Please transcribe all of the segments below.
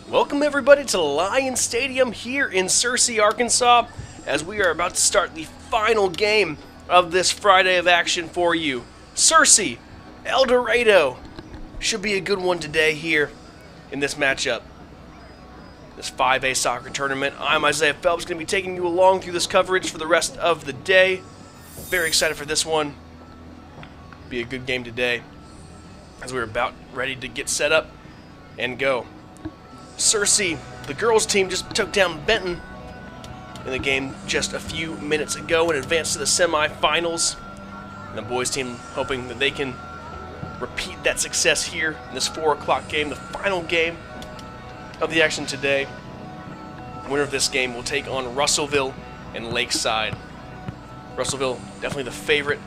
Welcome everybody to Lion Stadium here in Searcy, Arkansas, as we are about to start the final game of this Friday of action for you. Searcy, El Dorado. Should be a good one today here in this matchup. This 5A soccer tournament. I'm Isaiah Phelps, going to be taking you along through this coverage for the rest of the day. Very excited for this one. Be a good game today as we're about ready to get set up and go. Searcy, the girls team, just took down Benton in the game just a few minutes ago and advanced to the semifinals. And the boys team hoping that they can repeat that success here in this 4 o'clock game, the final game of the action today. The winner of this game will take on Russellville and Lakeside. Russellville definitely the favorite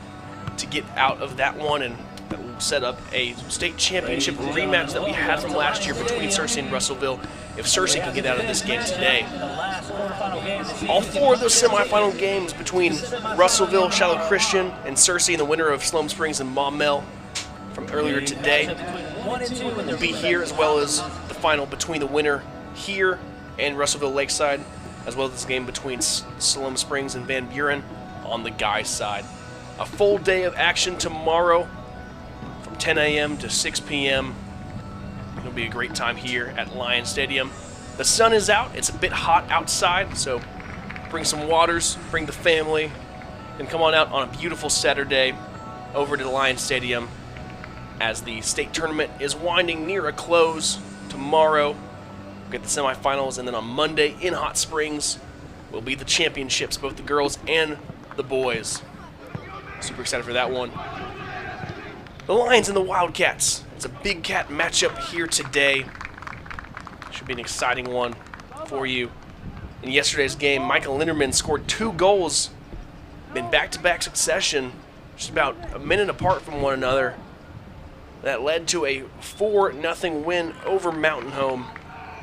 to get out of that one, and that will set up a state championship rematch that we had from last year between Searcy and Russellville if Searcy can get out of this game today. All 4 of those semifinal games between Russellville, Shiloh Christian, and Searcy, and the winner of Sloan Springs and Maumelle from earlier today will be here, as well as the final between the winner here and Russellville Lakeside, as well as this game between Sloan Springs and Van Buren on the guys' side. A full day of action tomorrow from 10 a.m. to 6 p.m. It'll be a great time here at Lion Stadium. The sun is out. It's a bit hot outside, so bring some waters, bring the family, and come on out on a beautiful Saturday over to the Lion Stadium as the state tournament is winding near a close. Tomorrow we'll get the semifinals, and then on Monday in Hot Springs will be the championships, both the girls and the boys. Super excited for that one. The Lions and the Wildcats. It's a big cat matchup here today. Should be an exciting one for you. In yesterday's game, Michael Linderman scored 2 goals in back-to-back succession, just about a minute apart from one another. That led to a 4-0 win over Mountain Home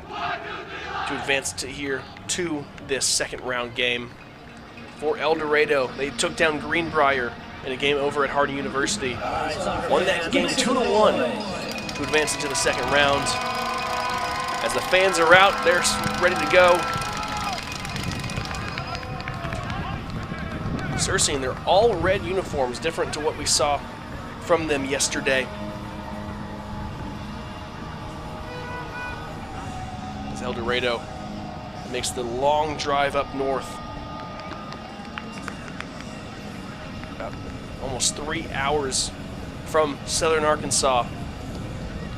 to advance to this second round game. For El Dorado, they took down Greenbrier in a game over at Harding University. Won that game 2-1 to advance into the second round. As the fans are out, they're ready to go. Searcy in their all red uniforms, different to what we saw from them yesterday. As El Dorado makes the long drive up north. Almost 3 hours from southern Arkansas.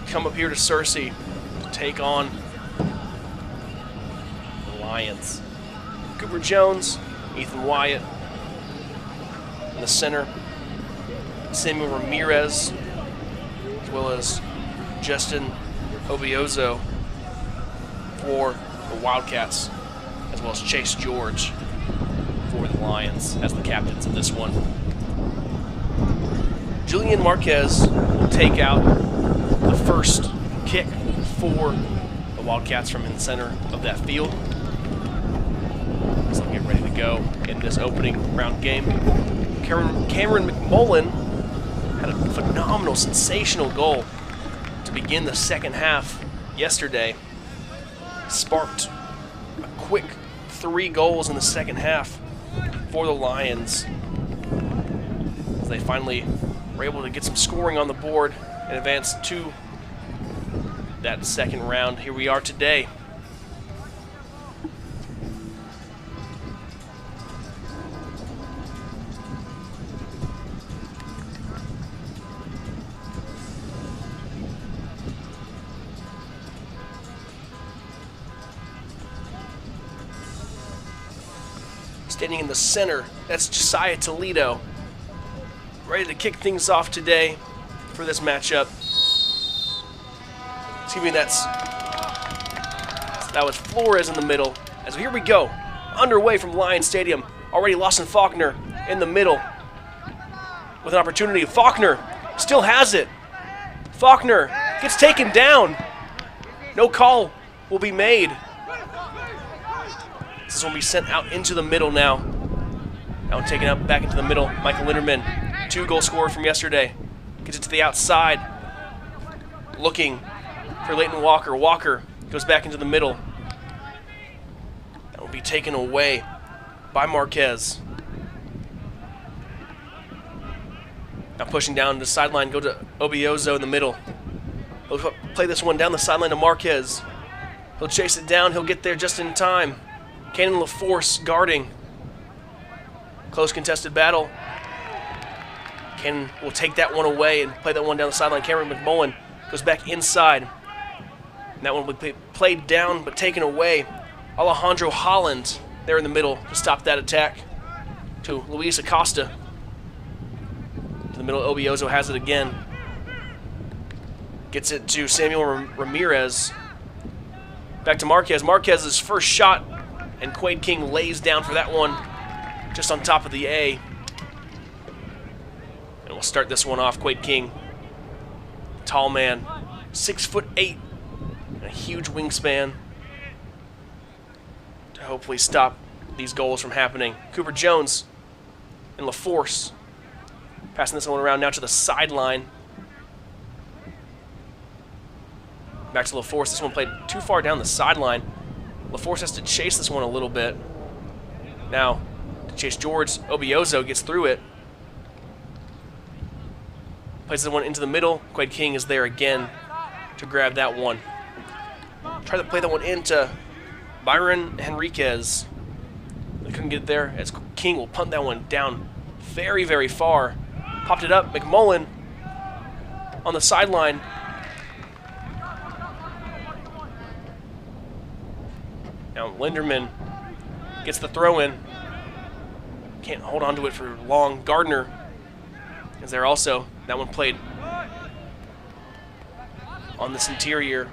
Come up here to Searcy to take on the Lions. Cooper Jones, Ethan Wyatt in the center, Samuel Ramirez, as well as Justin Obiozo for the Wildcats, as well as Chase George for the Lions as the captains of this one. Julian Marquez will take out the first kick for the Wildcats from in the center of that field. So get ready to go in this opening round game. Cameron McMullen had a phenomenal, sensational goal to begin the second half yesterday. Sparked a quick 3 goals in the second half for the Lions as they finally were able to get some scoring on the board and advance to that second round. Here we are today. Standing in the center, that's Josiah Toledo. Ready to kick things off today for this matchup. Excuse me, that was Flores in the middle. As here we go, underway from Lion Stadium. Already Lawson Faulkner in the middle with an opportunity. Faulkner still has it. Faulkner gets taken down. No call will be made. This will be sent out into the middle now. Now taken out back into the middle. Michael Linderman, 2-goal scorer from yesterday. Gets it to the outside. Looking for Leighton Walker. Walker Goes back into the middle. That will be taken away by Marquez. Now pushing down the sideline, go to Obiozo in the middle. He'll play this one down the sideline to Marquez. He'll chase it down. He'll get there just in time. Cannon LaForce guarding. Close contested battle. Cannon will take that one away and play that one down the sideline. Cameron McMullen goes back inside. And that one will be played down but taken away. Alejandro Holland there in the middle to stop that attack. To Luis Acosta. To the middle, Obiozo has it again. Gets it to Samuel Ramirez. Back to Marquez. Marquez's first shot, and Quade King lays down for that one just on top of the A. And we'll start this one off. Quade King, tall man, 6'8", and a huge wingspan to hopefully stop these goals from happening. Cooper Jones and LaForce passing this one around now to the sideline. Back to LaForce. This one played too far down the sideline. LaForce has to chase this one a little bit. Now, to chase George, Obiozo gets through it. Plays the one into the middle. Quade King is there again to grab that one. Try to play that one into Byron Henriquez. They couldn't get it there as King will punt that one down very, very far. Popped it up. McMullen on the sideline. Now Linderman gets the throw in. Can't hold on to it for long. Gardner is there also. That one played on this interior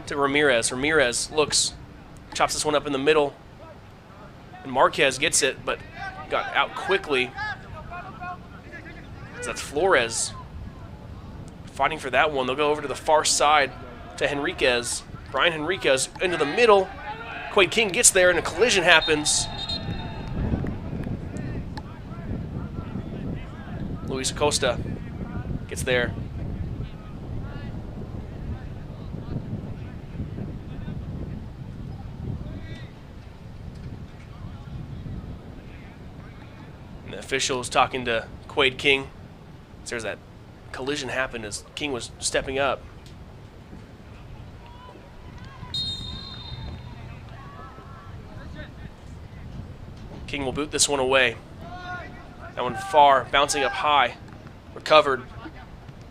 to Ramirez. Ramirez looks, chops this one up in the middle. And Marquez gets it, but got out quickly. So that's Flores fighting for that one. They'll go over to the far side to Henriquez. Brian Henriquez into the middle. Quade King gets there and a collision happens. Luis Acosta gets there. And the official is talking to Quade King. There's that collision happened as King was stepping up. King will boot this one away. That one far, bouncing up high. Recovered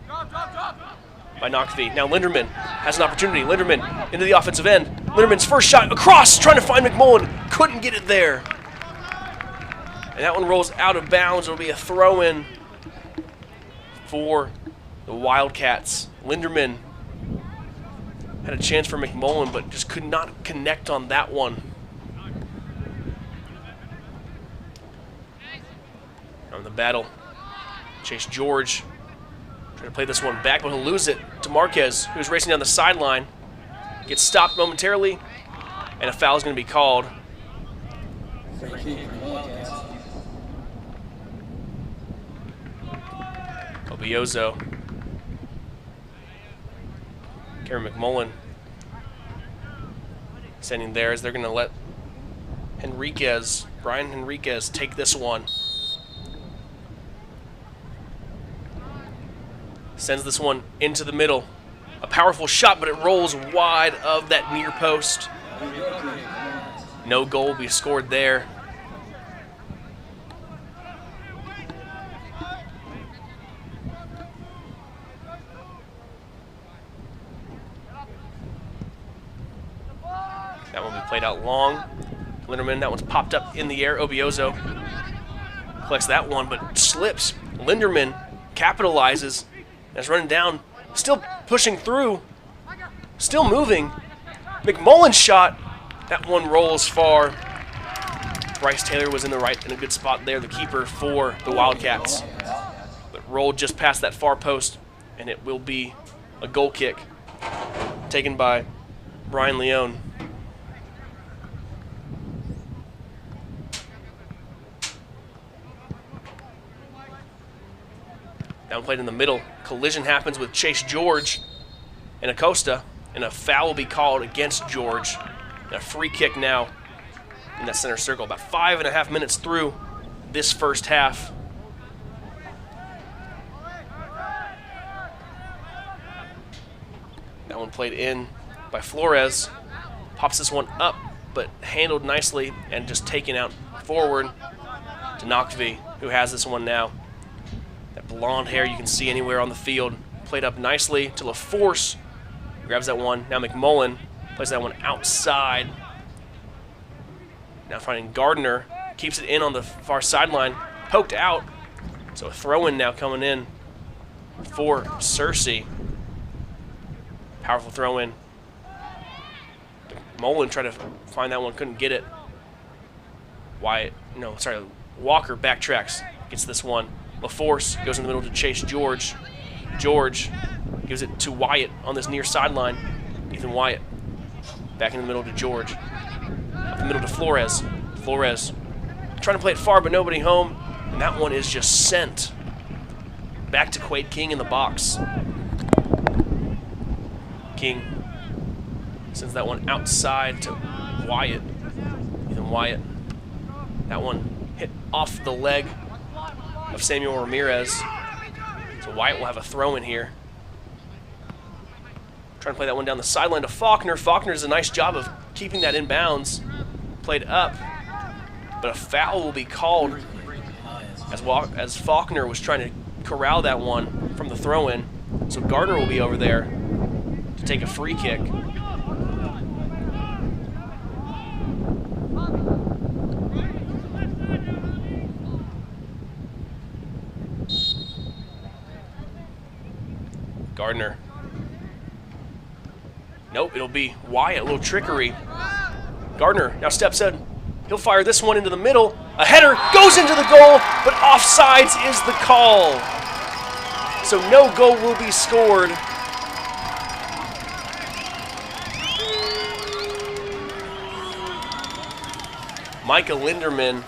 by Knockfee. Now Linderman has an opportunity. Linderman into the offensive end. Linderman's first shot across, trying to find McMullen. Couldn't get it there. And that one rolls out of bounds. It'll be a throw-in for the Wildcats. Linderman had a chance for McMullen, but just could not connect on that one. On the battle, Chase George trying to play this one back, but he'll lose it to Marquez, who's racing down the sideline. Gets stopped momentarily, and a foul is going to be called. Obiozo. Karen McMullen standing there as they're going to let Brian Henriquez, take this one. Sends this one into the middle. A powerful shot, but it rolls wide of that near post. No goal will be scored there. That one will be played out long. Linderman, that one's popped up in the air. Obiozo collects that one, but slips. Linderman capitalizes. That's running down, still pushing through, still moving. McMullen's shot, that one rolls far. Bryce Taylor was in a good spot there, the keeper for the Wildcats. But rolled just past that far post, and it will be a goal kick taken by Brian Leone. Down played in the middle. Collision happens with Chase George and Acosta. And a foul will be called against George. And a free kick now in that center circle. About 5.5 minutes through this first half. That one played in by Flores. Pops this one up, but handled nicely and just taken out forward to Nakvi, who has this one now. That blonde hair you can see anywhere on the field. Played up nicely to LaForce. Grabs that one. Now McMullen plays that one outside. Now finding Gardner. Keeps it in on the far sideline. Poked out. So a throw-in now coming in for Searcy. Powerful throw-in. Mullen tried to find that one. Couldn't get it. Walker backtracks. Gets this one. LaForce goes in the middle to chase George. George gives it to Wyatt on this near sideline. Ethan Wyatt back in the middle to George. Up the middle to Flores. Flores trying to play it far, but nobody home. And that one is just sent back to Quade King in the box. King sends that one outside to Wyatt. Ethan Wyatt. That one hit off the leg of Samuel Ramirez. So Wyatt will have a throw in here. Trying to play that one down the sideline to Faulkner. Faulkner does a nice job of keeping that in bounds. Played up, but a foul will be called as Faulkner was trying to corral that one from the throw-in. So Gardner will be over there to take a free kick. Gardner. Nope, it'll be Wyatt. A little trickery. Gardner now steps in. He'll fire this one into the middle. A header goes into the goal, but offsides is the call. So no goal will be scored. Micah Linderman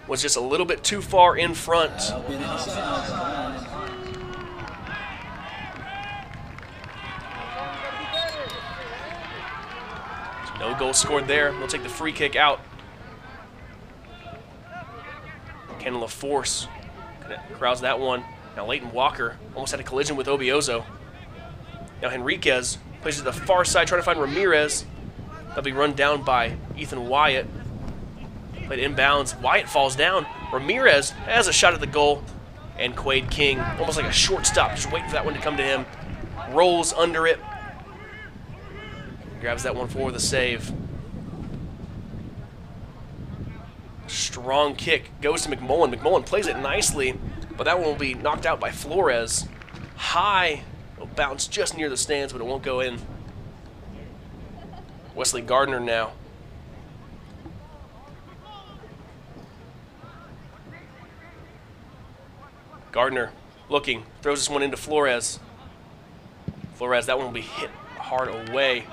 was just a little bit too far in front. No goal scored there. We'll take the free kick out. Ken LaForce crowds that one. Now Leighton Walker almost had a collision with Obiozo. Now Henriquez plays it to the far side, trying to find Ramirez. That'll be run down by Ethan Wyatt. Played inbounds. Wyatt falls down. Ramirez has a shot at the goal. And Quade King, almost like a shortstop, just waiting for that one to come to him. Rolls under it. Grabs that one for the save. Strong kick goes to McMullen. McMullen plays it nicely, but that one will be knocked out by Flores. High. It'll bounce just near the stands, but it won't go in. Wesley Gardner now. Gardner looking, throws this one into Flores. Flores, that one will be hit hard away.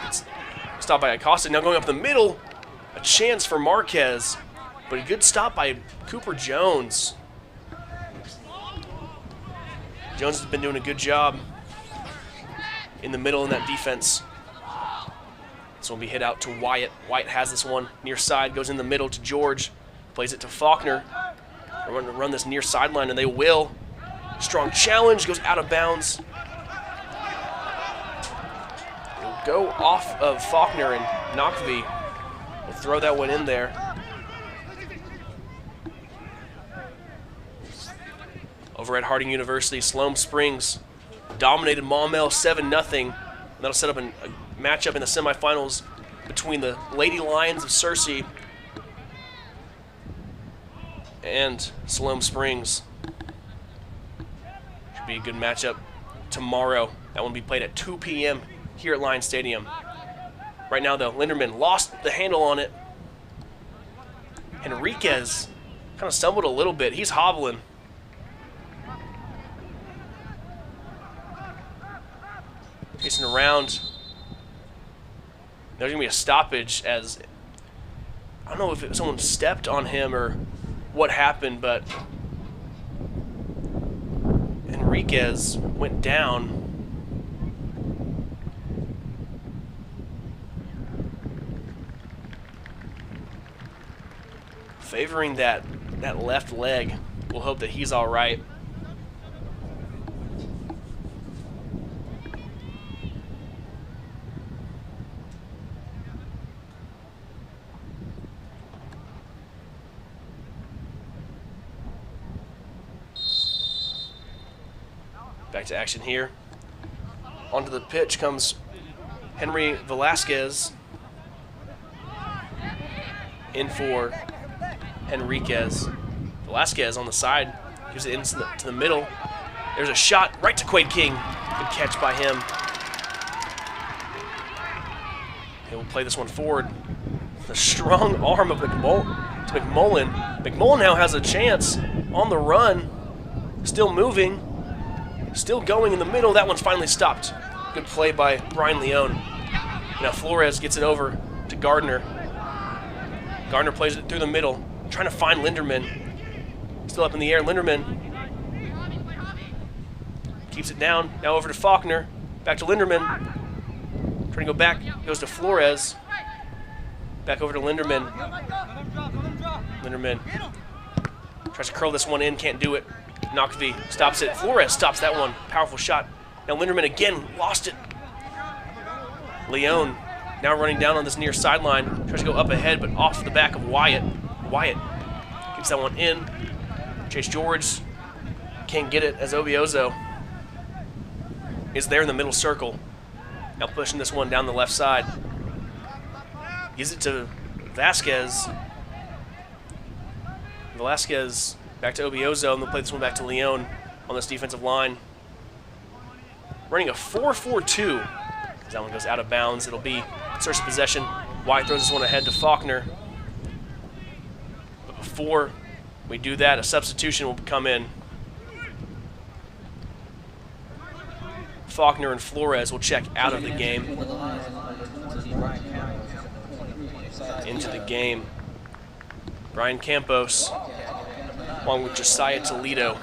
It's stopped by Acosta. Now going up the middle, a chance for Marquez, but a good stop by Cooper Jones. Jones has been doing a good job in the middle in that defense. This one will be hit out to Wyatt. Wyatt has this one near side, goes in the middle to George, plays it to Faulkner. They're going to run this near sideline, and they will. Strong challenge, goes out of bounds. It'll go off of Faulkner, and Nakvi will throw that one in there. Over at Harding University, Sloan Springs dominated Maumelle 7-0. And that'll set up a matchup in the semifinals between the Lady Lions of Searcy and Sloan Springs. Should be a good matchup tomorrow. That one will be played at 2 p.m. here at Lions Stadium. Right now, though, Linderman lost the handle on it. Henriquez kind of stumbled a little bit. He's hobbling. Chasing around. There's going to be a stoppage as, I don't know if someone stepped on him or what happened, but Henriquez went down. Favoring that left leg. We'll hope that he's all right. Back to action here. Onto the pitch comes Henry Velasquez. In for Henriquez. Velasquez on the side. Gives it into the middle. There's a shot right to Quade King. Good catch by him. He'll play this one forward. The strong arm of McMullen. McMullen now has a chance on the run. Still moving. Still going in the middle. That one's finally stopped. Good play by Brian Leone. Now Flores gets it over to Gardner. Gardner plays it through the middle, trying to find Linderman. Still up in the air. Linderman keeps it down. Now over to Faulkner. Back to Linderman. Trying to go back. Goes to Flores. Back over to Linderman. Linderman tries to curl this one in. Can't do it. Nakvi stops it. Flores stops that one. Powerful shot. Now Linderman again lost it. Leone now running down on this near sideline. Tries to go up ahead, but off the back of Wyatt. Wyatt keeps that one in. Chase George can't get it as Obiozo is there in the middle circle. Now pushing this one down the left side. Gives it to Vasquez. Velasquez back to Obiozo, and they'll play this one back to Leone on this defensive line. Running a 4-4-2. That one goes out of bounds. It'll be Searcy possession. Wyatt throws this one ahead to Faulkner. But before we do that, a substitution will come in. Faulkner and Flores will check out of the game. Into the game. Brian Campos along with Josiah Toledo.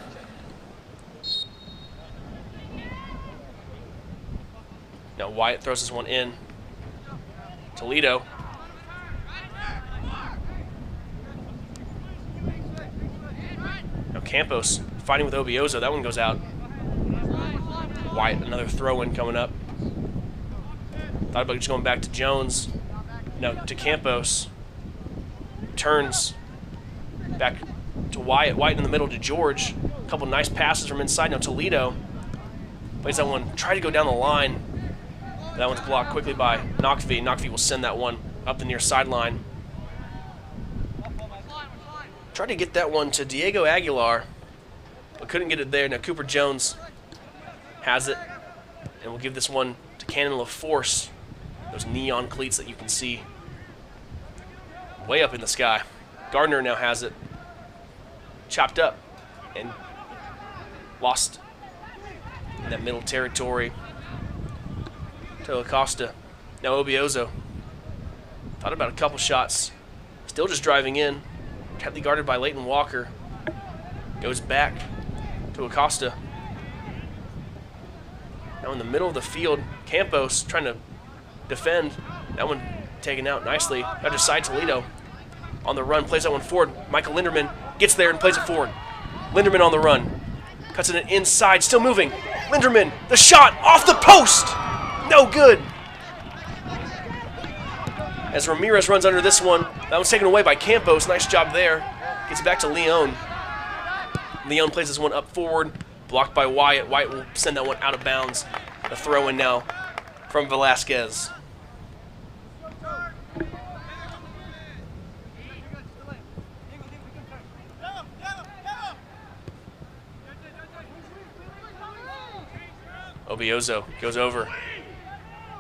Now Wyatt throws this one in. Toledo. Now Campos fighting with Obiozo. That one goes out. Wyatt, another throw-in coming up. Thought about just going back to Jones. No, to Campos. Turns back to Wyatt. Wyatt in the middle to George. A couple nice passes from inside. Now Toledo plays that one. Try to go down the line. That one's blocked quickly by Nakvi. Nakvi will send that one up the near sideline. Tried to get that one to Diego Aguilar, but couldn't get it there. Now Cooper Jones has it, and we'll give this one to Cannon LaForce. Those neon cleats that you can see way up in the sky. Gardner now has it. Chopped up and lost in that middle territory to Acosta. Now Obiozo. Thought about a couple shots. Still just driving in. Tightly guarded by Leighton Walker. Goes back to Acosta. Now in the middle of the field, Campos trying to defend. That one taken out nicely. Now Josiah Toledo on the run. Plays that one forward. Michael Linderman gets there and plays it forward. Linderman on the run. Cuts it inside. Still moving. Linderman. The shot off the post. No good. As Ramirez runs under this one. That one's taken away by Campos. Nice job there. Gets it back to Leone. Leone plays this one up forward. Blocked by Wyatt. Wyatt will send that one out of bounds. A throw in now from Velasquez. Obiozo goes over.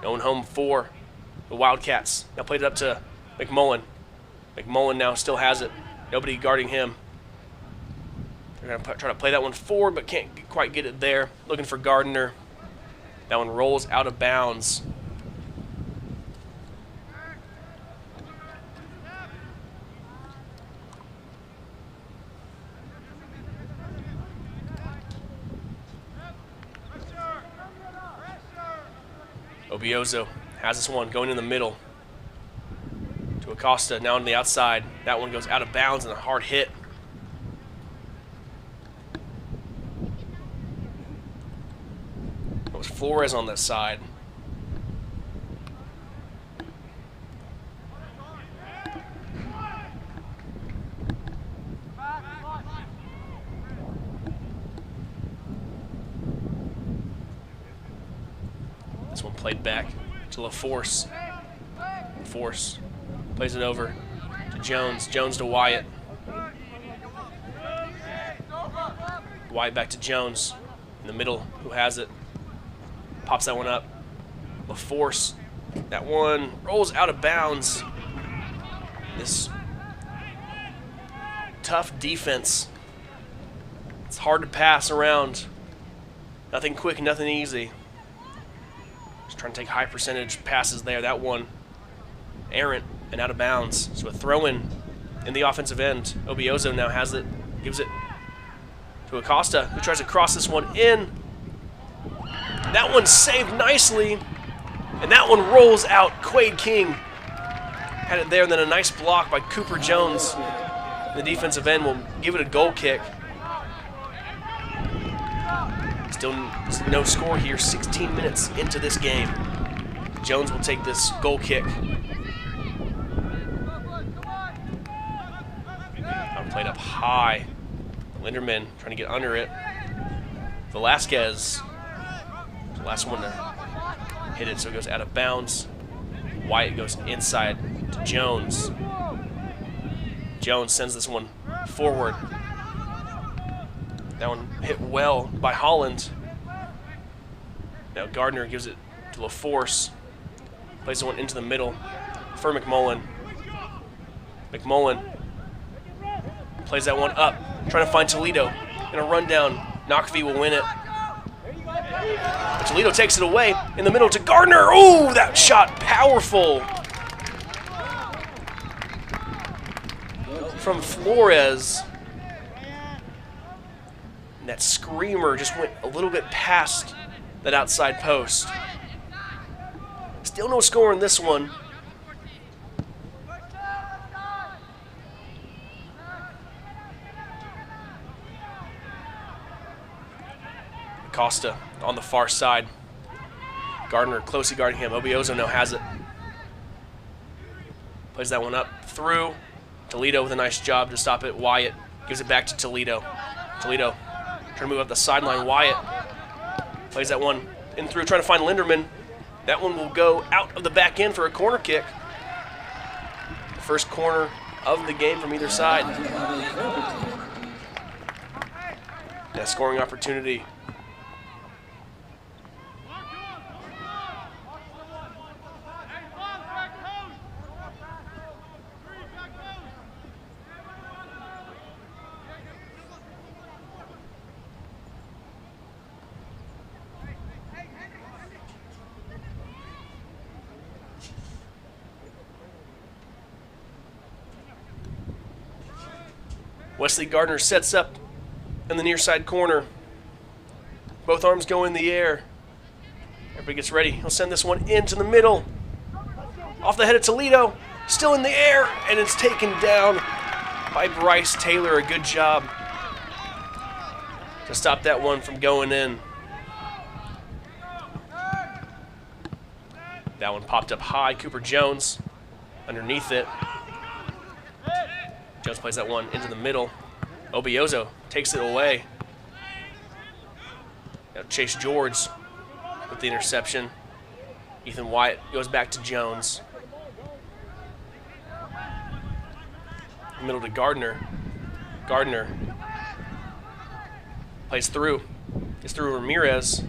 Going home for the Wildcats. Now played it up to McMullen. McMullen now still has it. Nobody guarding him. They're going to try to play that one forward, but can't quite get it there. Looking for Gardner. That one rolls out of bounds. Obiozo has this one going in the middle to Acosta, now on the outside. That one goes out of bounds and a hard hit. It was Flores on that side. This one played back to LaForce. Force plays it over to Jones. Jones to Wyatt. Wyatt back to Jones in the middle. Who has it? Pops that one up. LaForce. That one rolls out of bounds. This tough defense. It's hard to pass around. Nothing quick, nothing easy. Just trying to take high percentage passes there. That one errant and out of bounds. So a throw-in the offensive end. Obiozo now has it. Gives it to Acosta, who tries to cross this one in. That one's saved nicely. And that one rolls out. Quade King had it there, and then a nice block by Cooper Jones. The defensive end will give it a goal kick. Still no score here, 16 minutes into this game. Jones will take this goal kick. Played up high. Linderman trying to get under it. Velasquez, the last one to hit it, so it goes out of bounds. Wyatt goes inside to Jones. Jones sends this one forward. That one hit well by Holland. Now Gardner gives it to LaForce. Plays the one into the middle for McMullen. McMullen plays that one up, trying to find Toledo in a rundown. Knockvie will win it. But Toledo takes it away in the middle to Gardner. Oh, that shot powerful from Flores. And that screamer just went a little bit past that outside post. Still no score in this one. Acosta on the far side. Gardner closely guarding him. Obiozo now has it. Plays that one up through. Toledo with a nice job to stop it. Wyatt gives it back to Toledo. Toledo trying to move up the sideline. Wyatt plays that one in through, trying to find Linderman. That one will go out of the back end for a corner kick. The first corner of the game from either side. That scoring opportunity. Wesley Gardner sets up in the near side corner. Both arms go in the air. Everybody gets ready. He'll send this one into the middle. Off the head of Toledo. Still in the air, and it's taken down by Bryce Taylor. A good job to stop that one from going in. That one popped up high. Cooper Jones underneath it. Jones plays that one into the middle. Obiozo takes it away. Now Chase George with the interception. Ethan Wyatt goes back to Jones. Middle to Gardner. Gardner plays through. Gets through Ramirez.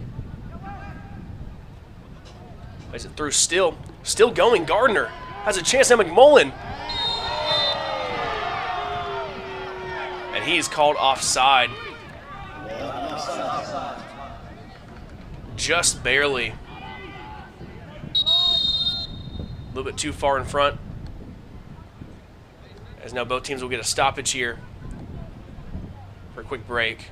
Plays it through still. Still going. Gardner has a chance now. McMullen. And he's called offside. Just barely. A little bit too far in front. As now both teams will get a stoppage here for a quick break.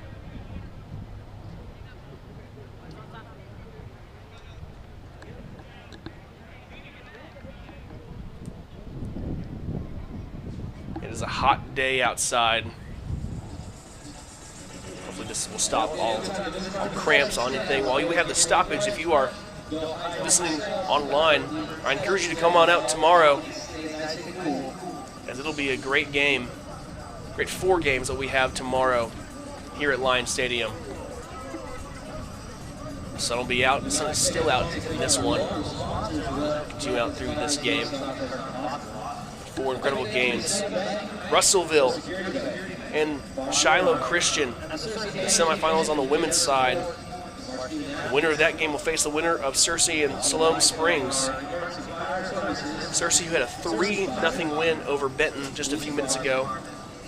is a hot day outside. Hopefully this will stop all cramps on anything. While we have the stoppage, if you are listening online, I encourage you to come on out tomorrow, as it'll be a great game. Great 4 games that we have tomorrow here at Lion Stadium. The sun will be out. The sun is still out in this one. Continue out through this game. 4 incredible games. Russellville and Shiloh Christian. The semifinals on the women's side. The winner of that game will face the winner of Searcy and Siloam Springs. Searcy, who had a 3-0 win over Benton just a few minutes ago.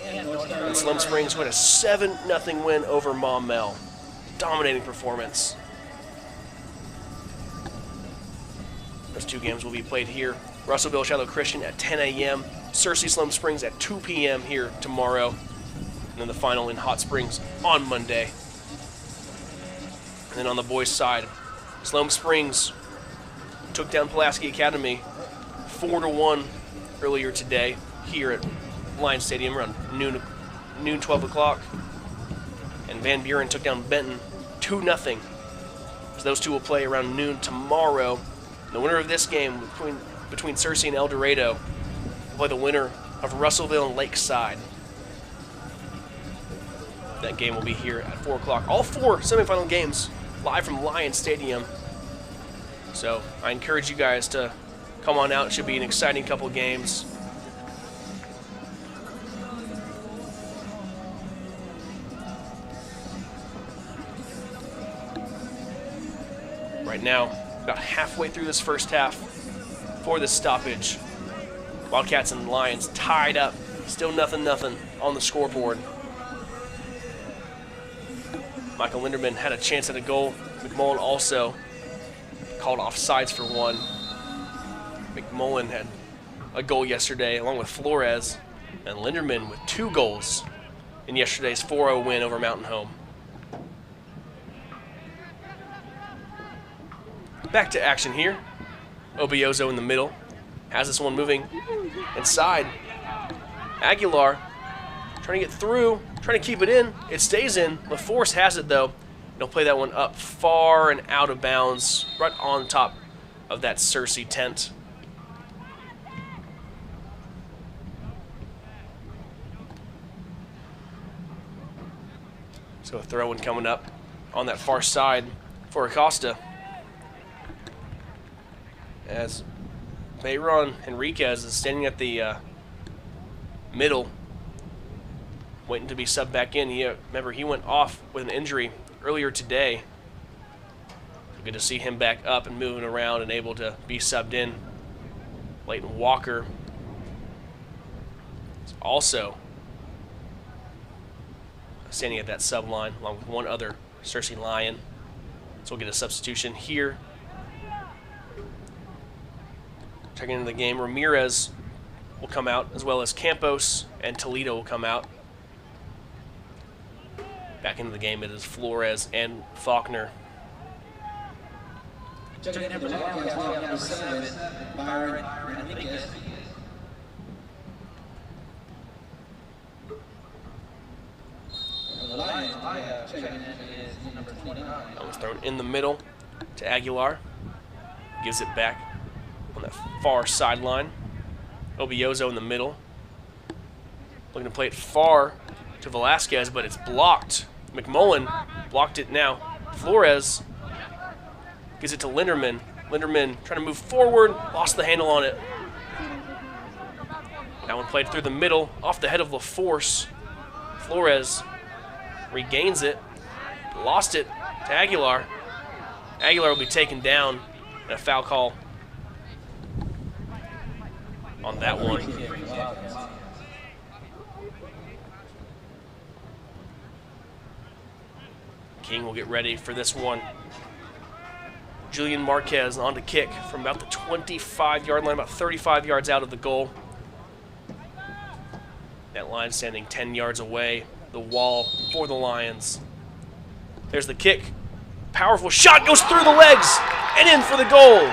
And Siloam Springs, who had a 7-0 win over Maumelle. Dominating performance. Those 2 games will be played here. Russellville, Shiloh Christian at 10 a.m. Searcy, Siloam Springs at 2 p.m. here tomorrow. And then the final in Hot Springs on Monday. And then on the boys' side, Siloam Springs took down Pulaski Academy 4-1 earlier today here at Lion Stadium around noon 12 o'clock. And Van Buren took down Benton 2-0. So those 2 will play around noon tomorrow. The winner of this game between Searcy and El Dorado will play the winner of Russellville and Lakeside. That game will be here at 4 o'clock. All 4 semifinal games live from Lion Stadium. So I encourage you guys to come on out. It should be an exciting couple games. Right now, about halfway through this first half for the stoppage. Wildcats and Lions tied up. Still nothing on the scoreboard. Michael Linderman had a chance at a goal. McMullen also called offsides for 1. McMullen had a goal yesterday along with Flores, and Linderman with 2 goals in yesterday's 4-0 win over Mountain Home. Back to action here. Obiozo in the middle. Has this one moving inside. Aguilar trying to get through, trying to keep it in. It stays in. LaForce has it, though. He'll play that one up far and out of bounds, right on top of that Searcy tent. So a throw-in coming up on that far side for Acosta, as Bayron Henriquez is standing at the middle, waiting to be subbed back in. Remember, he went off with an injury earlier today. Good to see him back up and moving around and able to be subbed in. Leighton Walker is also standing at that sub line along with one other Searcy Lion. So we'll get a substitution here. Checking into the game, Ramirez will come out, as well as Campos and Toledo will come out. Back into the game, it is Flores and Faulkner. Checking in for number 7, Byron Rodriguez. That was thrown in the middle to Aguilar. Gives it back on that far sideline. Obiozo in the middle. Looking to play it far to Velasquez, but it's blocked. McMullen blocked it now. Flores gives it to Linderman. Linderman trying to move forward, lost the handle on it. That one played through the middle, off the head of LaForce. Flores regains it, lost it to Aguilar. Aguilar will be taken down, and a foul call on that one. King will get ready for this one. Julian Marquez on to kick from about the 25-yard line, about 35 yards out of the goal. That line standing 10 yards away, the wall for the Lions. There's the kick. Powerful shot, goes through the legs and in for the goal.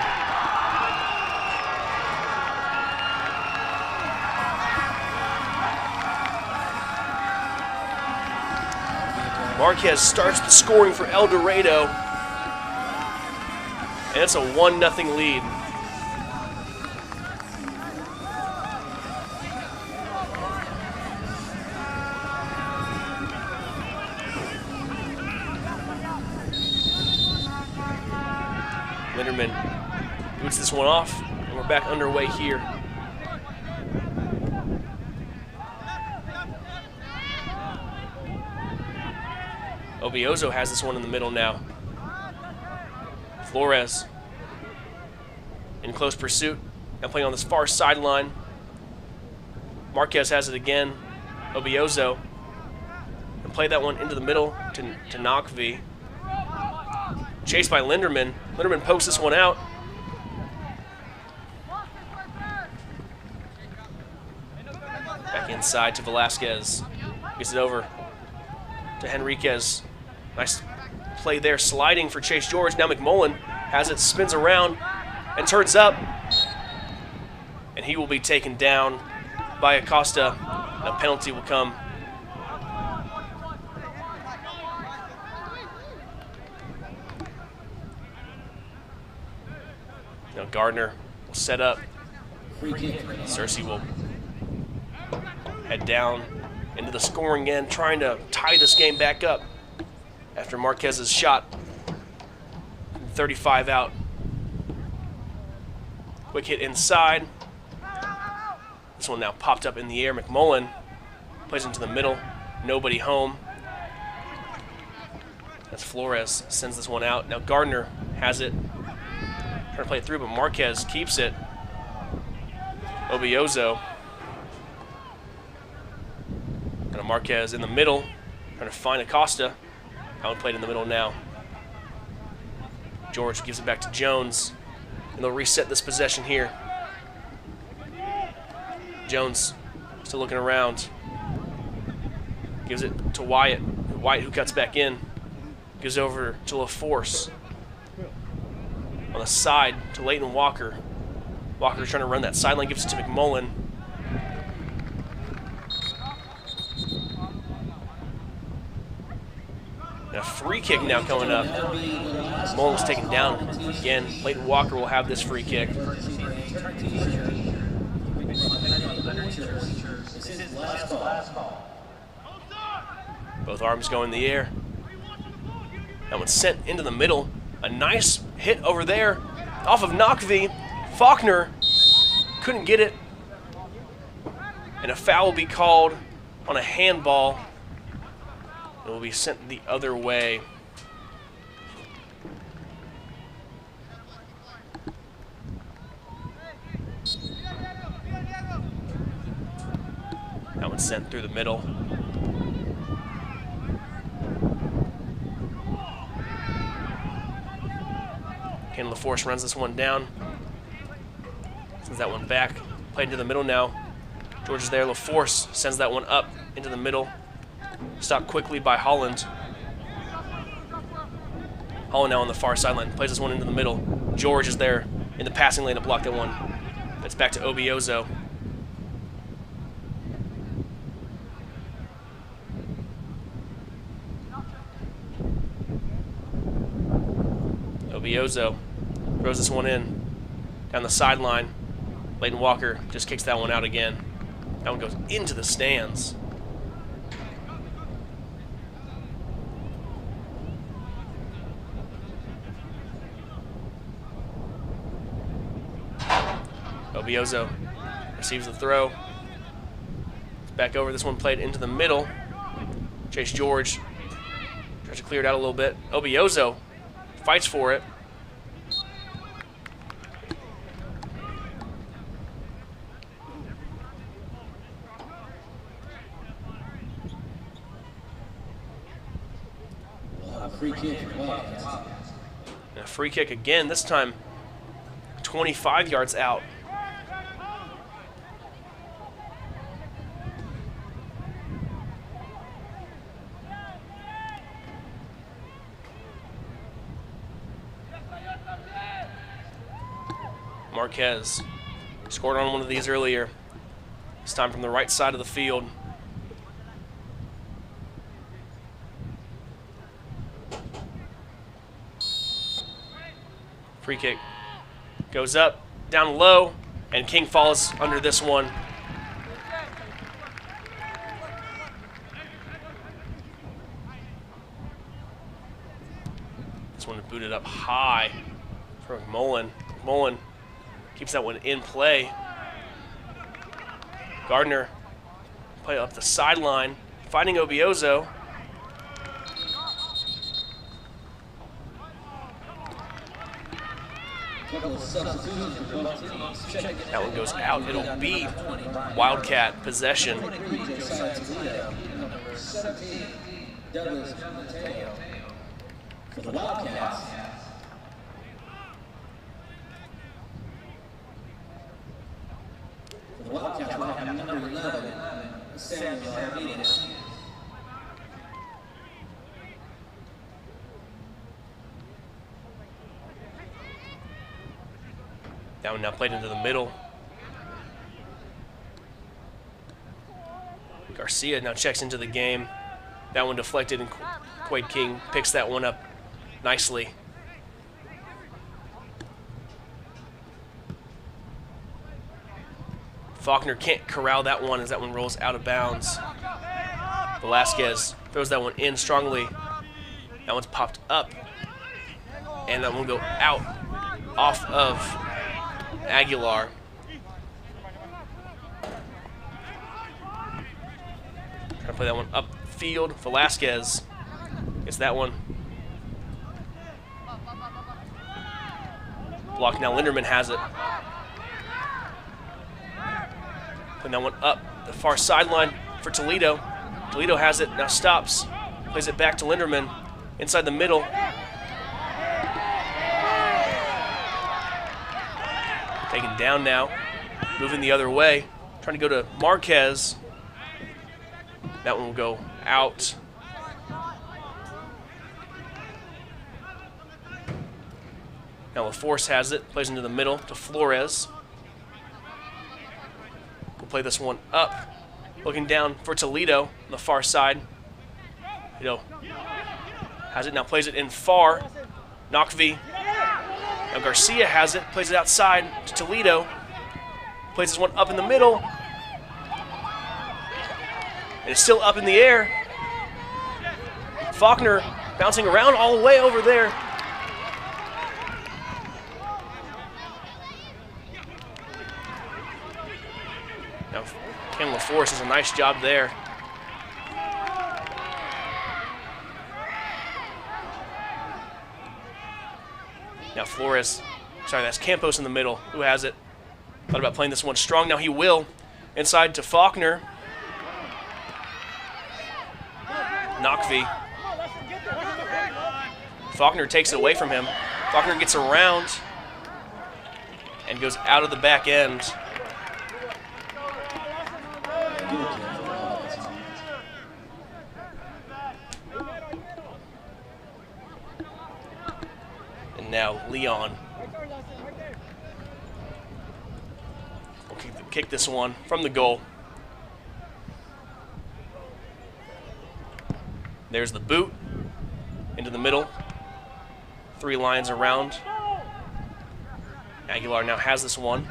Marquez starts the scoring for El Dorado. And it's a 1-0 lead. Linderman boots this one off, and we're back underway here. Obiozo has this one in the middle now. Flores in close pursuit, now playing on this far sideline. Marquez has it again. Obiozo and play that one into the middle to Nakvi. Chased by Linderman. Linderman pokes this one out. Back inside to Velasquez. Gets it over to Henriquez. Nice play there, sliding for Chase George. Now McMullen has it, spins around, and turns up. And he will be taken down by Acosta. And a penalty will come. Now Gardner will set up. Searcy will head down into the scoring end, trying to tie this game back up after Marquez's shot. 35 out. Quick hit inside. This one now popped up in the air. McMullen plays into the middle. Nobody home. That's Flores. Sends this one out. Now Gardner has it. Trying to play it through, but Marquez keeps it. Obiozo. Got a Marquez in the middle. Trying to find Acosta. That one played in the middle now. George gives it back to Jones. And they'll reset this possession here. Jones still looking around. Gives it to Wyatt. Wyatt who cuts back in. Gives over to LaForce. On the side to Leighton Walker. Walker trying to run that sideline, gives it to McMullen. And a free kick now coming up. McMullen was taken down again. Leighton Walker will have this free kick. Both arms go in the air. That one's sent into the middle. A nice hit over there off of Nakvi. Faulkner couldn't get it. And a foul will be called on a handball. It will be sent the other way. That one's sent through the middle. Ken LaForce runs this one down. Sends that one back. Played into the middle now. George is there. LaForce sends that one up into the middle. Stopped quickly by Holland. Holland now on the far sideline. Plays this one into the middle. George is there in the passing lane to block that one. That's back to Obiozo. Obiozo throws this one in down the sideline. Leighton Walker just kicks that one out again. That one goes into the stands. Obiozo receives the throw. It's back over. This one played into the middle. Chase George tries to clear it out a little bit. Obiozo fights for it. Free kick. And a free kick again, this time 25 yards out. Marquez scored on one of these earlier. This time from the right side of the field. Free kick goes up, down low, and King falls under this one. This one booted up high for McMullen. McMullen keeps that one in play. Gardner play up the sideline, finding Obiozo. That one goes out. It'll be Wildcat possession. For the Wildcats. For the Wildcats, we'll have number 11, Samuel. That one now played into the middle. Garcia now checks into the game. That one deflected, and Quade King picks that one up nicely. Faulkner can't corral that one as that one rolls out of bounds. Velasquez throws that one in strongly. That one's popped up. And that one will go out off of Aguilar. Trying to play that one upfield. Velasquez gets that one. Blocked now. Linderman has it. Putting that one up the far sideline for Toledo. Toledo has it. Now stops. Plays it back to Linderman. Inside the middle. Taken down now, moving the other way, trying to go to Marquez. That one will go out. Now LaForce has it, plays into the middle to Flores. We'll play this one up, looking down for Toledo on the far side. Toledo has it, now plays it in far. Nakvi. Now Garcia has it, plays it outside to Toledo. Plays this one up in the middle. And it's still up in the air. Faulkner bouncing around all the way over there. Now Ken LaForce does a nice job there. Now Flores, sorry, that's Campos in the middle. Who has it? Thought about playing this one strong. Now he will. Inside to Faulkner. Nakvi. Faulkner takes it away from him. Faulkner gets around and goes out of the back end. And now Leon will kick this one from the goal. There's the boot into the middle. 3 lines around. Aguilar now has this one.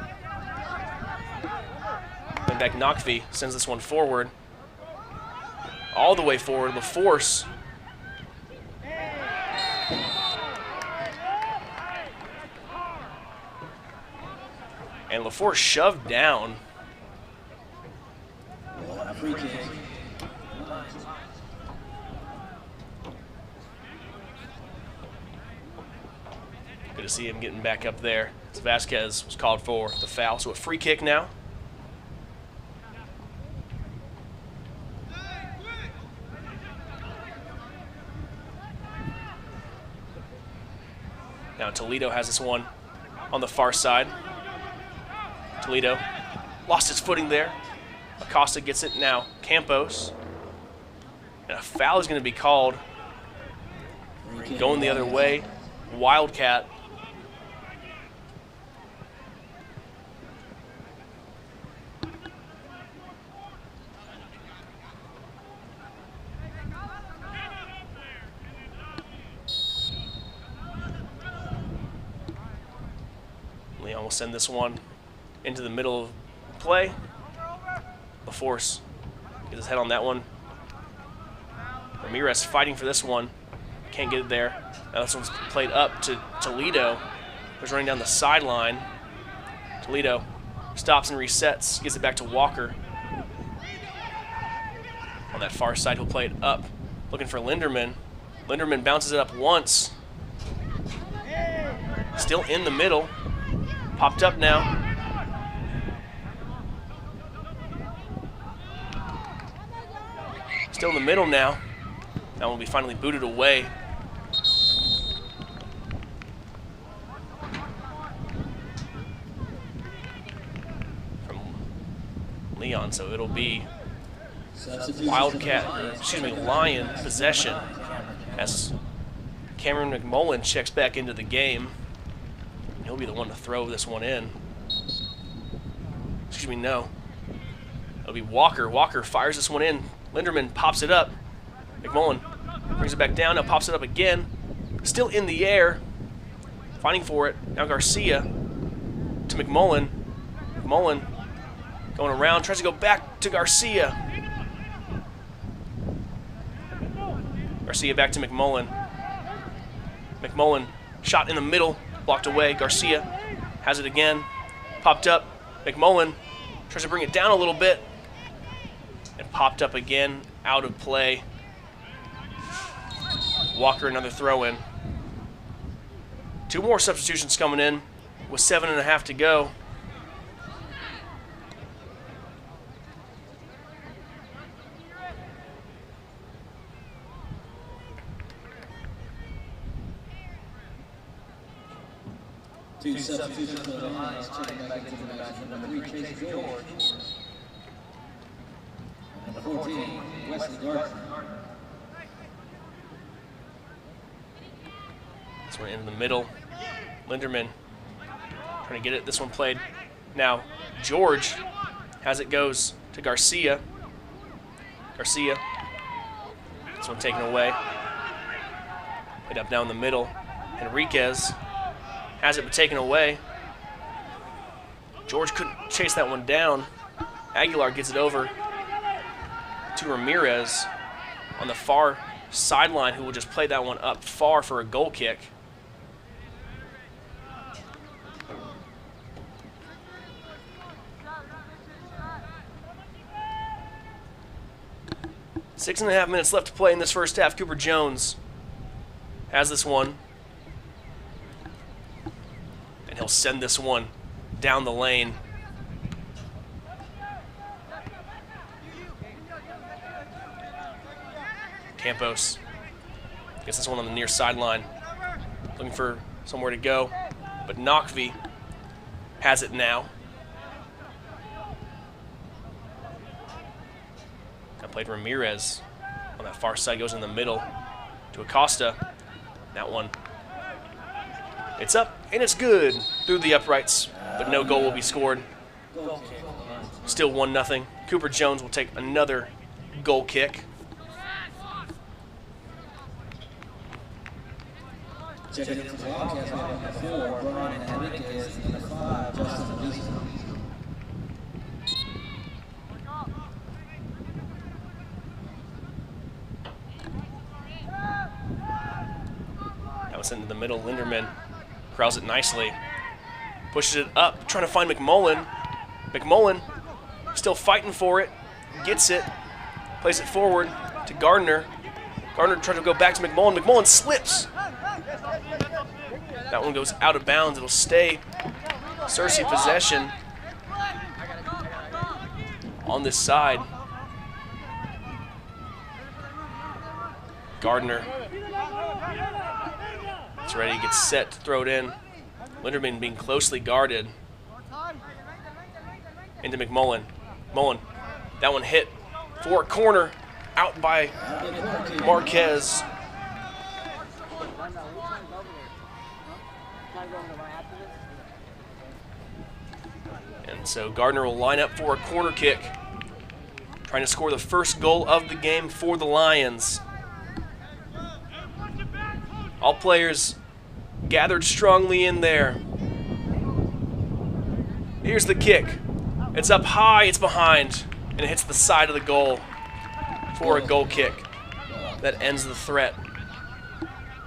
And back Nakvi sends this one forward. All the way forward. LaForce. And LaForce shoved down. Good to see him getting back up there. So Vasquez was called for the foul, so a free kick now. Now Toledo has this one on the far side. Toledo lost his footing there. Acosta gets it now. Campos. And a foul is going to be called. Going the other way. Wildcat. Leon will send this one into the middle of play. LaForce gets his head on that one. Ramirez fighting for this one. Can't get it there. Now this one's played up to Toledo, who's running down the sideline. Toledo stops and resets, gets it back to Walker. On that far side, he'll play it up, looking for Linderman. Linderman bounces it up once. Still in the middle. Popped up now. Still in the middle now. That one will be finally booted away. From Leon, so it'll be Lion possession as Cameron McMullen checks back into the game. He'll be the one to throw this one in. Excuse me, no. It'll be Walker. Walker fires this one in. Linderman pops it up. McMullen brings it back down. Now pops it up again. Still in the air. Fighting for it. Now Garcia to McMullen. McMullen going around. Tries to go back to Garcia. Garcia back to McMullen. McMullen shot in the middle. Blocked away. Garcia has it again. Popped up. McMullen tries to bring it down a little bit. And popped up again. Out of play. Walker another throw in. Two more substitutions coming in with 7.5 to go. Two substitutions for the Lions, checking back into the match. Number 3, Chase George. Number 14, Wesley Gardner. This one in the middle. Linderman trying to get it. This one played. Now George has it, goes to Garcia. Garcia. This one taken away. Played up down the middle. Enriquez has it but taken away. George couldn't chase that one down. Aguilar gets it over to Ramirez on the far sideline, who will just play that one up far for a goal kick. Six and a half minutes left to play in this first half. Cooper Jones has this one. And he'll send this one down the lane. Campos gets this one on the near sideline. Looking for somewhere to go. But Knockvey has it now. I played Ramirez on that far side, goes in the middle to Acosta. That one, it's up and it's good through the uprights, but no goal will be scored. Still 1-0. Cooper Jones will take another goal kick. Checking into the Wildcats, number 4, Brian Enriquez, number 5, Justin Lee. That was into the middle. Linderman corrals it nicely. Pushes it up, trying to find McMullen. McMullen still fighting for it. Gets it. Plays it forward to Gardner. Gardner tries to go back to McMullen. McMullen slips. That one goes out of bounds. It'll stay Searcy possession on this side. Gardner is ready, gets set to throw it in. Linderman being closely guarded. Into McMullen. McMullen, that one hit for a corner, out by Marquez. And so Gardner will line up for a corner kick, trying to score the first goal of the game for the Lions. All players gathered strongly in there. Here's the kick. It's up high, it's behind, and it hits the side of the goal for a goal kick. That ends the threat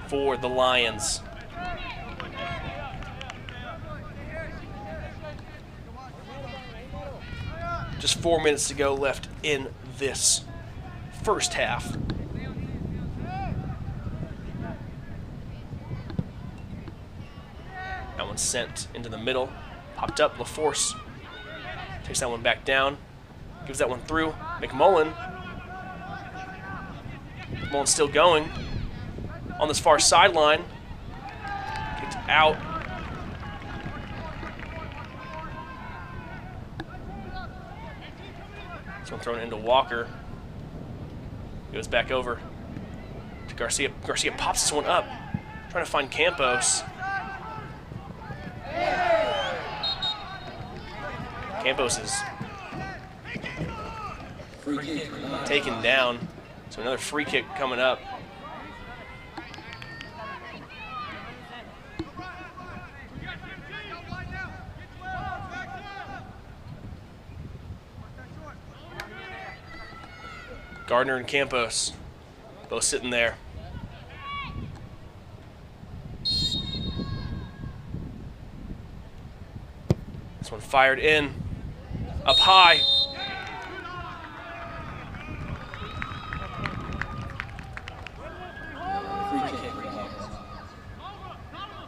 for the Lions. Just 4 minutes to go left in this first half. That one's sent into the middle. Popped up, LaForce takes that one back down. Gives that one through. McMullen. McMullen's still going. On this far sideline. Kicked out. This one thrown into Walker. Goes back over to Garcia. Garcia pops this one up. Trying to find Campos. Campos is taken down. So another free kick coming up. Gardner and Campos both sitting there. This one fired in. Up high.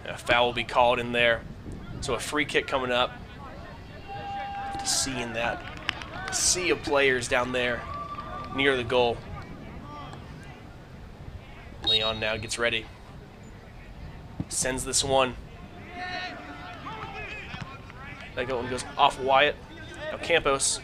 A foul will be called in there. So a free kick coming up. Seeing that sea of players down there near the goal. Leon now gets ready. Sends this one. That one goes off Wyatt. Now Campos.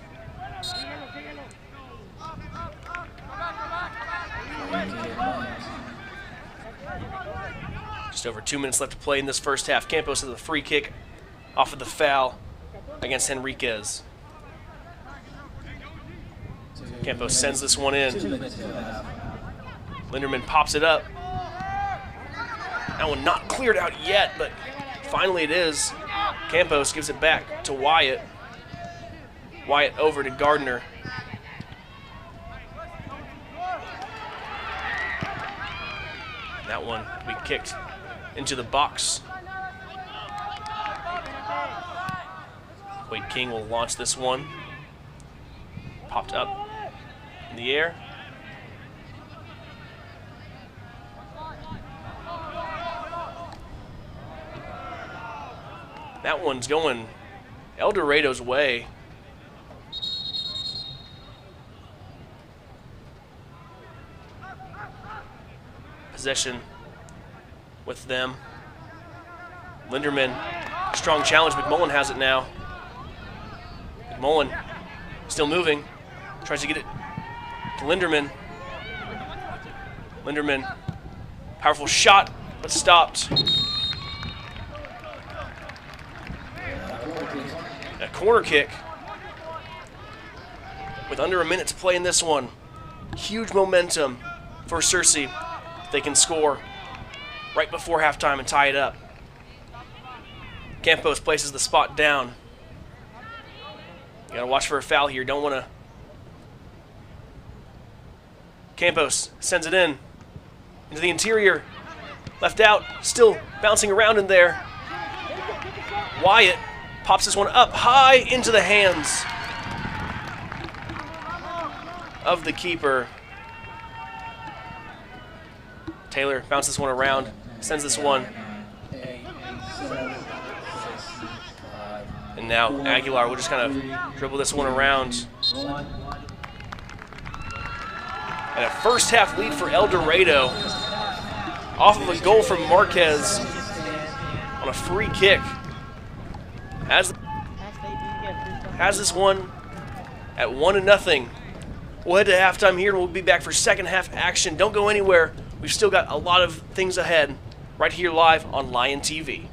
Just over 2 minutes left to play in this first half. Campos has a free kick off of the foul against Henriquez. Campos sends this one in. Linderman pops it up. That one not cleared out yet, but finally it is. Campos gives it back to Wyatt. Wyatt over to Gardner. That one we kicked into the box. Wade King will launch this one. Popped up in the air. That one's going El Dorado's way. Possession with them. Linderman, strong challenge. McMullen has it now. McMullen still moving. Tries to get it to Linderman. Linderman, powerful shot, but stopped. A corner kick with under a minute to play in this one. Huge momentum for Searcy. They can score right before halftime and tie it up. Campos places the spot down. You gotta watch for a foul here. Don't want to. Campos sends it in into the interior. Left out, still bouncing around in there. Wyatt pops this one up high into the hands of the keeper. Taylor bounces this one around, sends this one. And now Aguilar will just kind of dribble this one around. And a first half lead for El Dorado off of a goal from Marquez on a free kick. Has this one at 1-0. We'll head to halftime here and we'll be back for second half action. Don't go anywhere. We've still got a lot of things ahead right here live on Lion TV.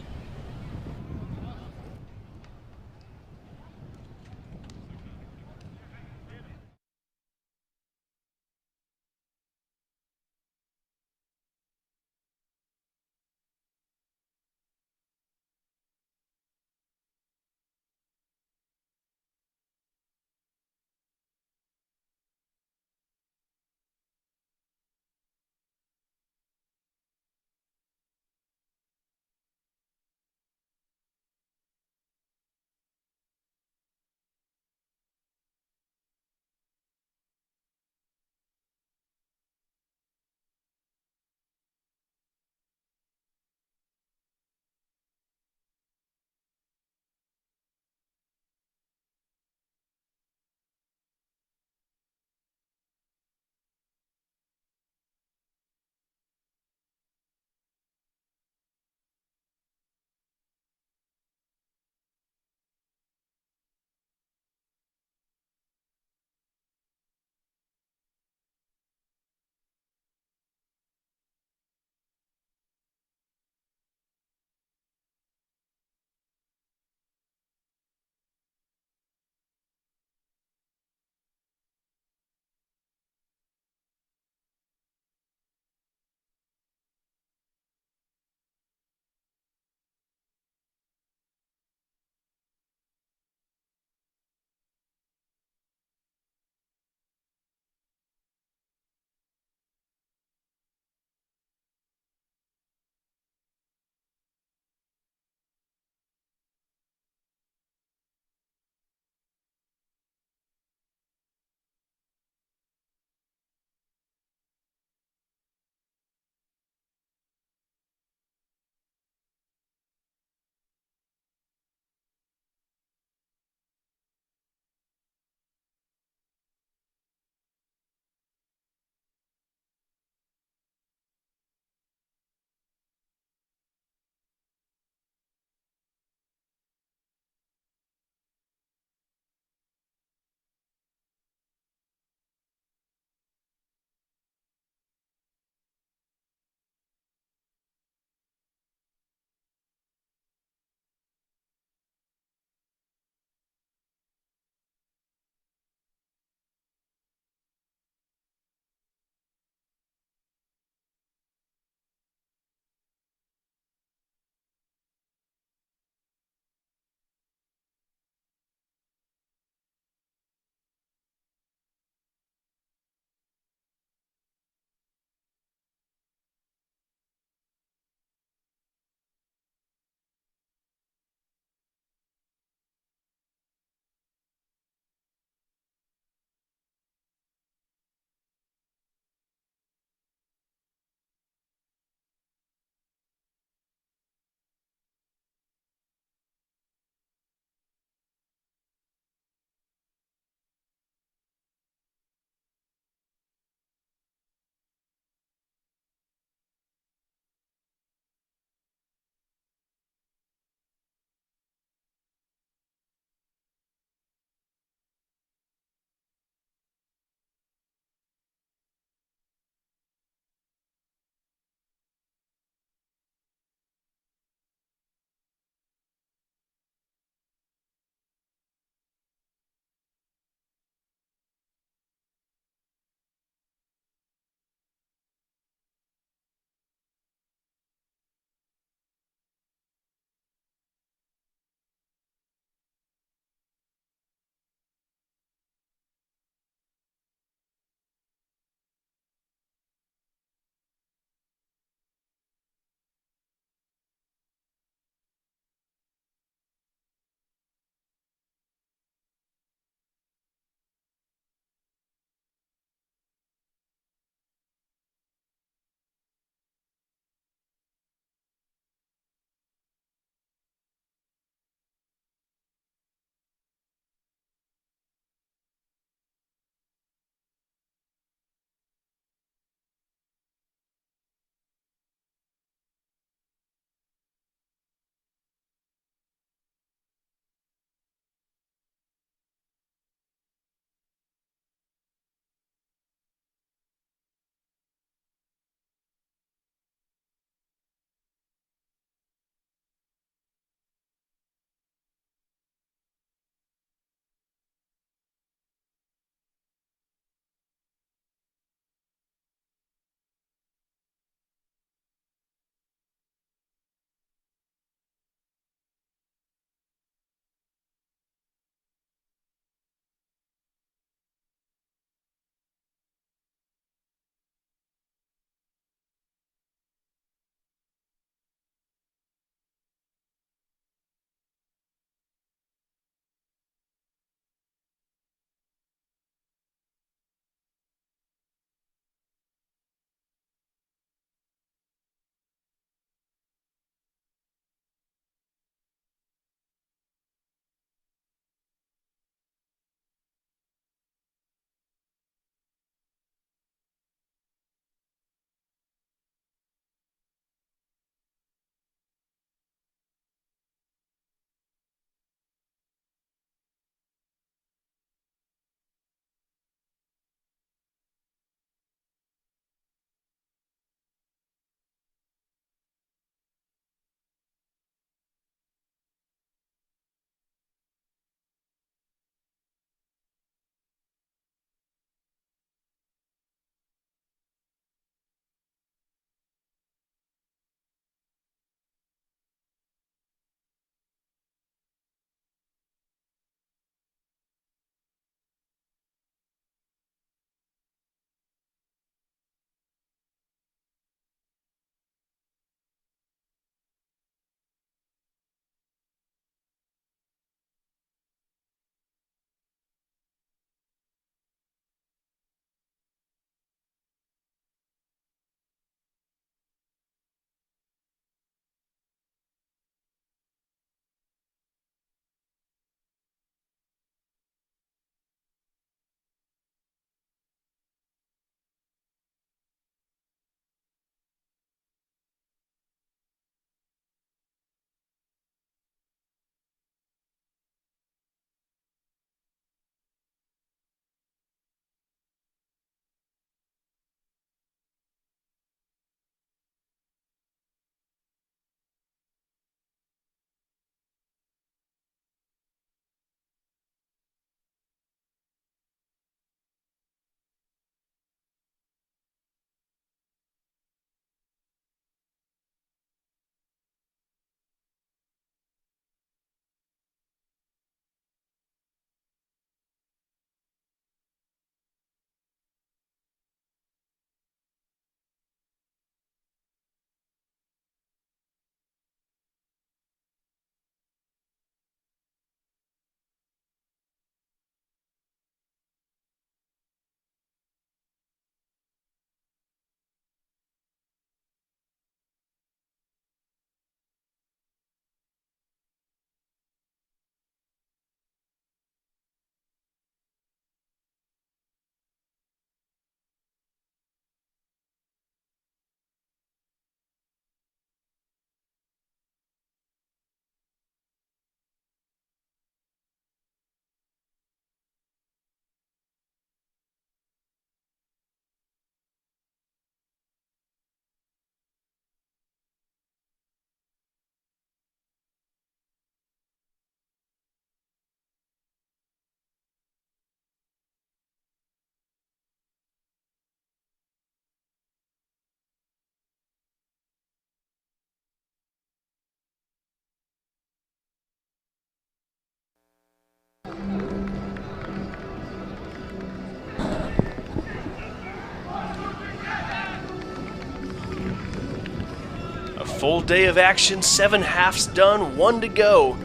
Full day of action, 7 halves done, 1 to go.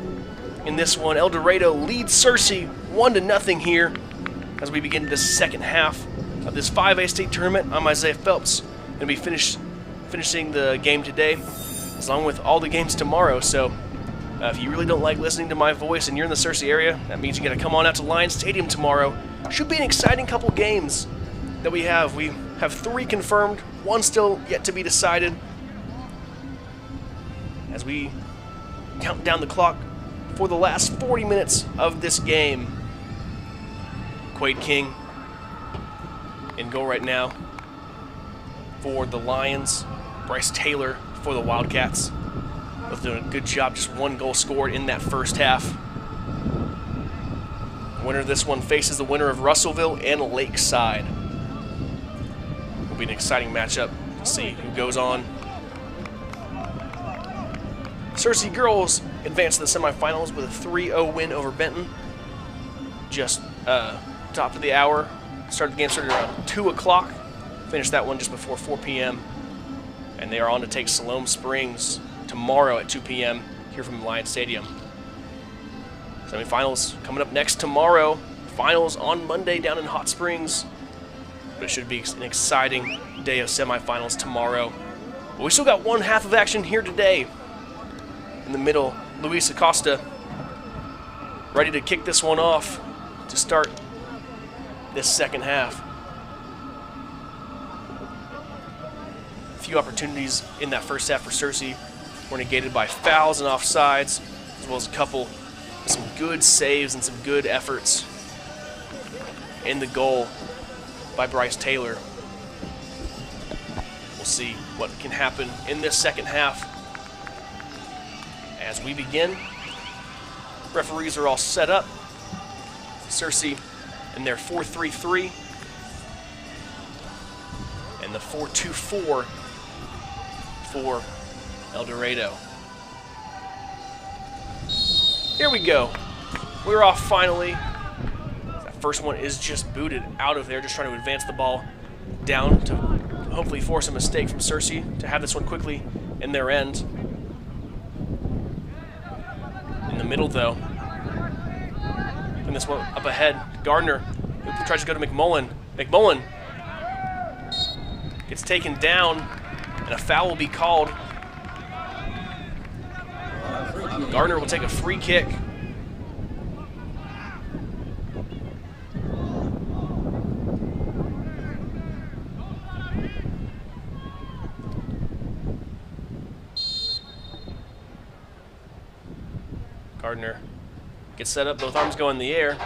In this one, El Dorado leads Searcy 1-0 here as we begin the second half of this 5A state tournament. I'm Isaiah Phelps. Going to be finishing the game today, along with all the games tomorrow. So if you really don't like listening to my voice and you're in the Searcy area, that means you got to come on out to Lions Stadium tomorrow. Should be an exciting couple games that we have. We have 3 confirmed, 1 still yet to be decided. As we count down the clock for the last 40 minutes of this game. Quade King in goal right now for the Lions. Bryce Taylor for the Wildcats. Both doing a good job, just 1 goal scored in that first half. The winner of this one faces the winner of Russellville and Lakeside. Will be an exciting matchup. Let's see who goes on. Searcy girls advanced to the semifinals with a 3-0 win over Benton. Just top of the hour. The game started around 2 o'clock. Finished that one just before 4 p.m. And they are on to take Siloam Springs tomorrow at 2 p.m. here from Lions Stadium. Semifinals coming up next tomorrow. Finals on Monday down in Hot Springs. But it should be an exciting day of semifinals tomorrow. But we still got 1 half of action here today. In the middle, Luis Acosta ready to kick this one off to start this second half. A few opportunities in that first half for Searcy were negated by fouls and offsides, as well as a couple of some good saves and some good efforts in the goal by Bryce Taylor. We'll see what can happen in this second half. As we begin, referees are all set up. Searcy in their 4-3-3 and the 4-2-4 for El Dorado. Here we go. We're off finally. That first one is just booted out of there, just trying to advance the ball down to hopefully force a mistake from Searcy to have this one quickly in their end. In the middle, though. And this one up ahead. Gardner tries to go to McMullen. McMullen gets taken down, and a foul will be called. Gardner will take a free kick. Gardner gets set up, both arms go in the air.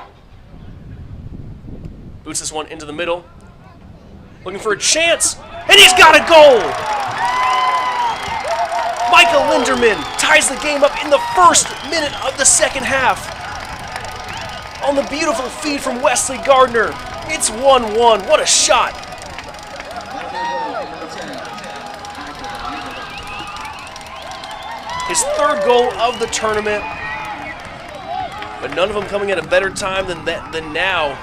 Boots this one into the middle. Looking for a chance, and he's got a goal! Michael Linderman ties the game up in the first minute of the second half. On the beautiful feed from Wesley Gardner. It's 1-1. What a shot! His 3rd goal of the tournament. But none of them coming at a better time than now.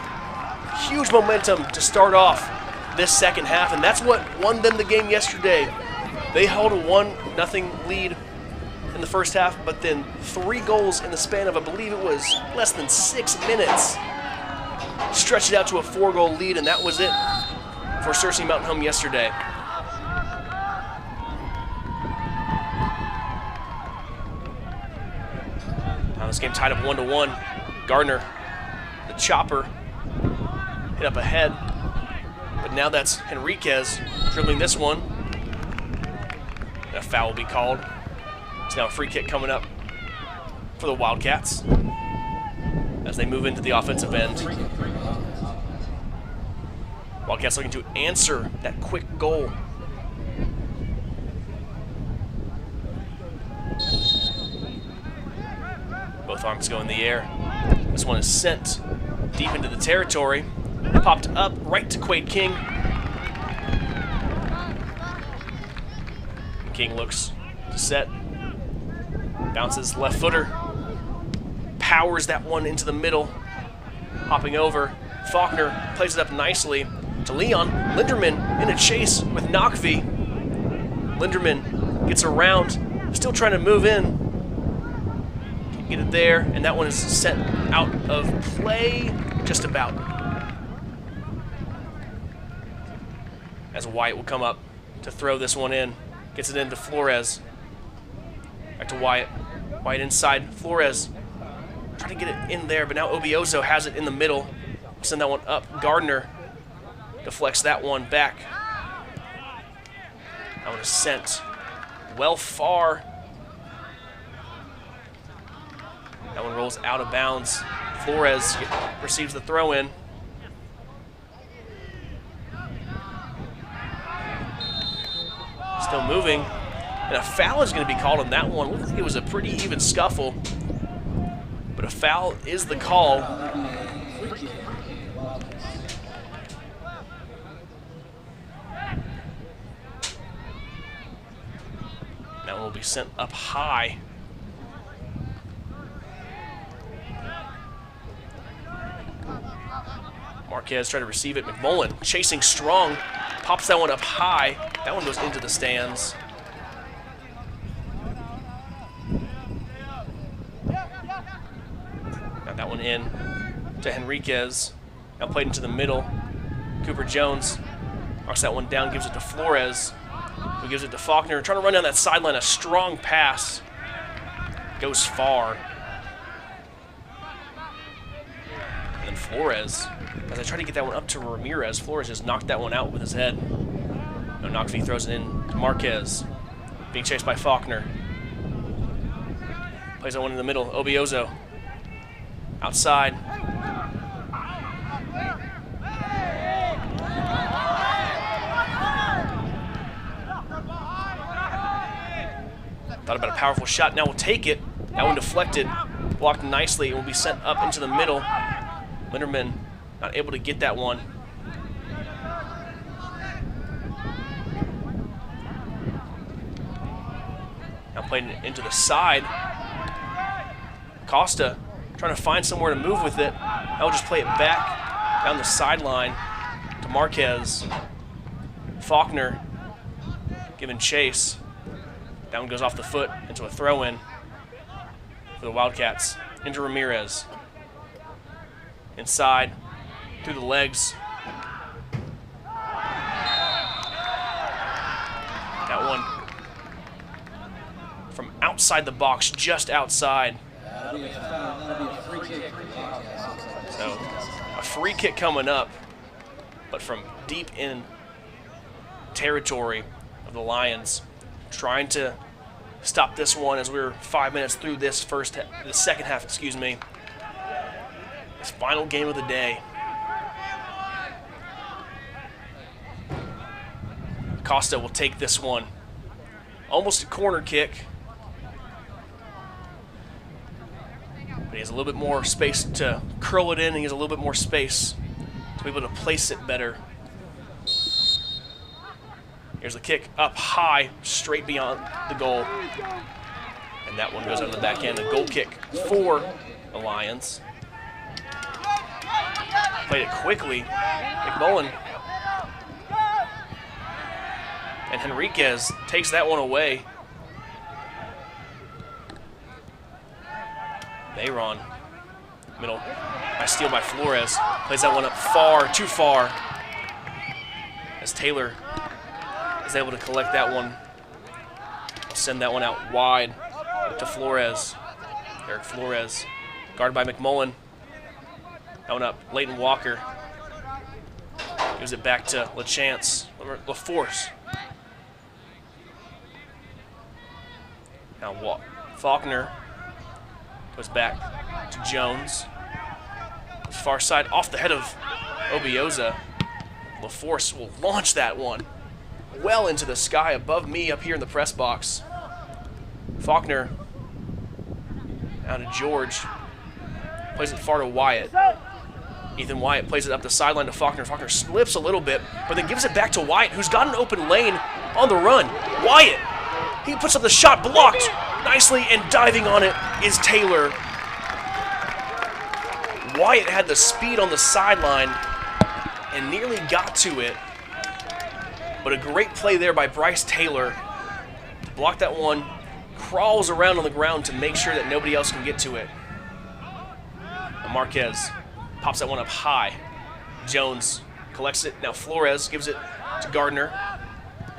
Huge momentum to start off this second half, and that's what won them the game yesterday. They held a 1-0 lead in the first half, but then 3 goals in the span of, I believe it was less than 6 minutes. Stretched it out to a 4-goal lead, and that was it for Searcy Mountain Home yesterday. Now this game tied up 1-1. Gardner, the chopper, hit up ahead. But now that's Henriquez dribbling this one. A foul will be called. It's now a free kick coming up for the Wildcats as they move into the offensive end. Wildcats looking to answer that quick goal. Both arms go in the air. This one is sent deep into the territory. Popped up right to Quade King. King looks to set. Bounces left footer. Powers that one into the middle. Hopping over. Faulkner plays it up nicely to Leon. Linderman in a chase with Knockvey. Linderman Gets around, still trying to move in. Can't get it there, and that one is sent out of play just about. As Wyatt will come up to throw this one in. Gets it into Flores. Back to Wyatt. Wyatt inside. Flores trying to get it in there, but now Obiozo has it in the middle. Send that one up. Gardner deflects that one back. That one is sent well far. That one rolls out of bounds. Flores receives the throw in. Still moving. And a foul is going to be called on that one. Looked like it was a pretty even scuffle. But a foul is the call. That one will be sent up high. Marquez tried to receive it. McMullen chasing strong. Pops that one up high. That one goes into the stands. Got that one in to Henriquez. Now played into the middle. Cooper Jones knocks that one down, gives it to Flores, who gives it to Faulkner. Trying to run down that sideline. A strong pass. Goes far. And then Flores, as I try to get that one up to Ramirez, Flores just knocked that one out with his head. No knock fee, throws it in to Marquez. Being chased by Faulkner. Plays that one in the middle. Obiozo. Outside. Thought about a powerful shot. Now we'll take it. That one deflected. Blocked nicely. It will be sent up into the middle. Linderman not able to get that one. Now played it into the side. Costa trying to find somewhere to move with it. That will just play it back down the sideline to Marquez. Faulkner giving chase. That one goes off the foot into a throw-in for the Wildcats. Into Ramirez. Inside, through the legs. That one from outside the box, just outside. So, a free kick coming up, but from deep in territory of the Lions. Trying to stop this one as we're 5 minutes through the second half, excuse me. This final game of the day. Costa will take this one. Almost a corner kick. But he has a little bit more space to curl it in, and he has a little bit more space to be able to place it better. Here's the kick up high, straight beyond the goal. And that one goes on the back end. A goal kick for the Lions. Played it quickly. McMullen. And Henriquez takes that one away. Bayron. Middle. Nice steal by Flores. Plays that one up far, too far. As Taylor is able to collect that one. Send that one out wide to Flores. Eric Flores. Guarded by McMullen. That one up. Leighton Walker. Gives it back to LaChance. LaForce. Now Faulkner goes back to Jones. Far side off the head of Obiozo. LaForce will launch that one well into the sky above me up here in the press box. Faulkner out to George. Plays it far to Wyatt. Ethan Wyatt plays it up the sideline to Faulkner. Faulkner slips a little bit, but then gives it back to Wyatt, who's got an open lane on the run. Wyatt, he puts up the shot, blocked nicely, and diving on it is Taylor. Wyatt had the speed on the sideline and nearly got to it. But a great play there by Bryce Taylor Block that one. Crawls around on the ground to make sure that nobody else can get to it. And Marquez pops that one up high. Jones collects it. Now Flores gives it to Gardner.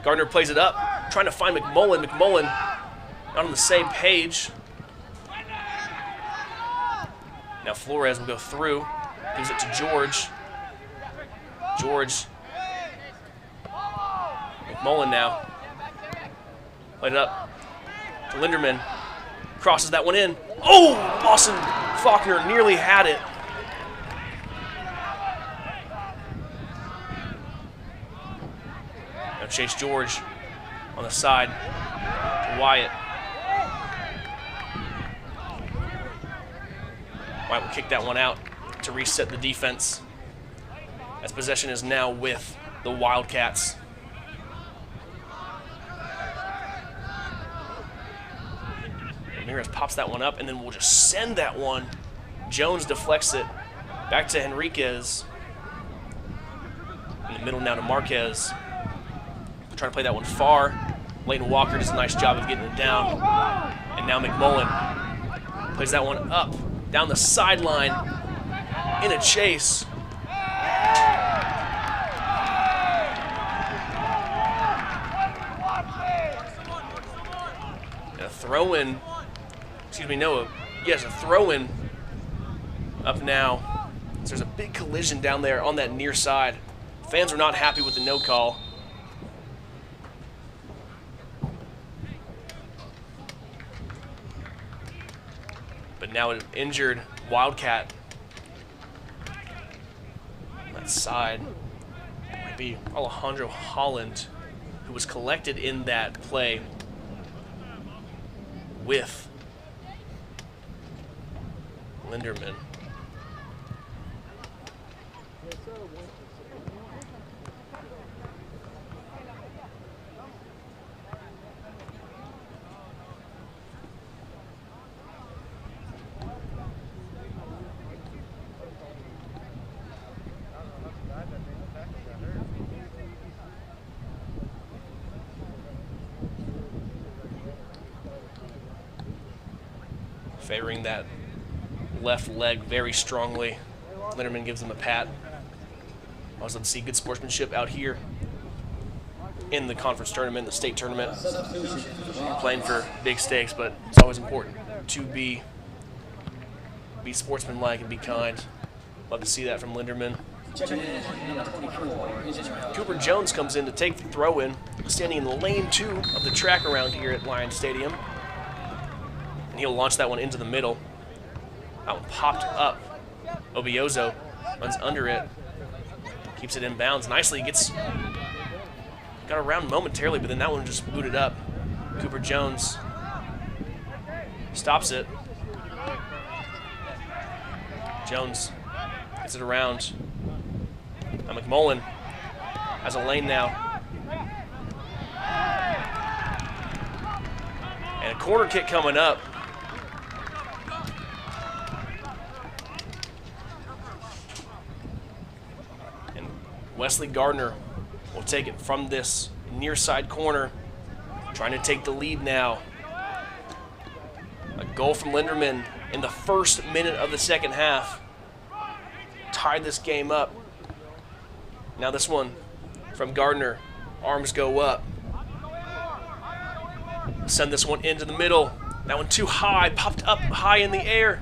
Gardner plays it up, trying to find McMullen. McMullen not on the same page. Now Flores will go through. Gives it to George. George. McMullen now. Played it up to Linderman. Crosses that one in. Oh! Boston Faulkner nearly had it. Now Chase George on the side to Wyatt. Wyatt will kick that one out to reset the defense, as possession is now with the Wildcats. Ramirez pops that one up, and then we'll just send that one. Jones deflects it back to Henriquez. In the middle now to Marquez. Trying to play that one far. Leighton Walker does a nice job of getting it down. And now McMullen plays that one up, down the sideline, in a chase. And a throw-in. Excuse me, no. Yes, a throw-in up now. So there's a big collision down there on that near side. Fans are not happy with the no call. But now an injured Wildcat on that side might be Alejandro Holland, who was collected in that play with Linderman. Favoring that left leg very strongly. Linderman gives him a pat. I was able to see good sportsmanship out here in the conference tournament, the state tournament. Playing for big stakes, but it's always important to be sportsmanlike and be kind. Love to see that from Linderman. Cooper Jones comes in to take the throw in, standing in the lane 2 of the track around here at Lions Stadium. He'll launch that one into the middle. That one popped up. Obiozo runs under it. Keeps it in bounds nicely. Got around momentarily, but then that one just booted up. Cooper Jones stops it. Jones gets it around. Now McMullen has a lane now. And a corner kick coming up. Wesley Gardner will take it from this near side corner, trying to take the lead now. A goal from Linderman in the first minute of the second half tied this game up. Now this one from Gardner. Arms go up. Send this one into the middle. That one too high, popped up high in the air.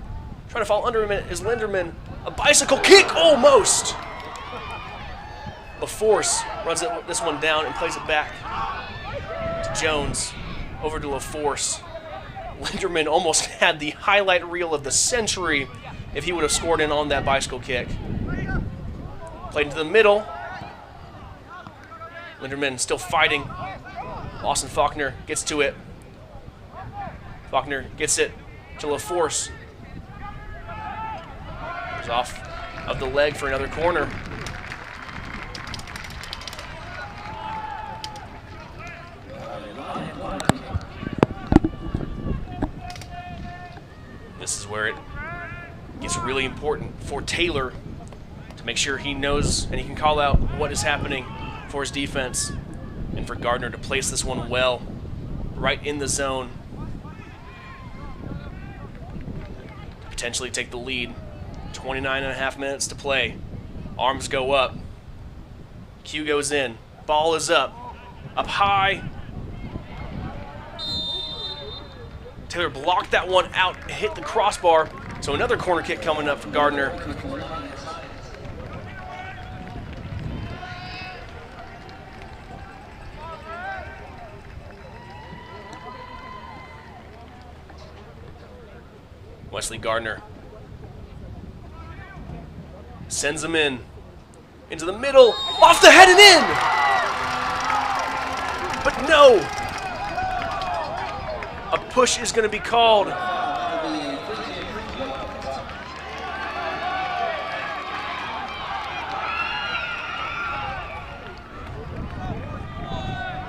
Trying to fall under him is Linderman. A bicycle kick, almost. LaForce runs this one down and plays it back to Jones. Over to LaForce. Linderman almost had the highlight reel of the century if he would have scored in on that bicycle kick. Played into the middle. Linderman still fighting. Austin Faulkner gets to it. Faulkner gets it to LaForce. Goes off of the leg for another corner. This is where it gets really important for Taylor to make sure he knows and he can call out what is happening for his defense, and for Gardner to place this one well. right in the zone. Potentially take the lead. 29.5 minutes to play. Arms go up. Q goes in. Ball is up. Up high. Taylor blocked that one out, hit the crossbar. So another corner kick coming up for Gardner. Wesley Gardner sends him in. Into the middle. Off the head and in! But no! A push is going to be called.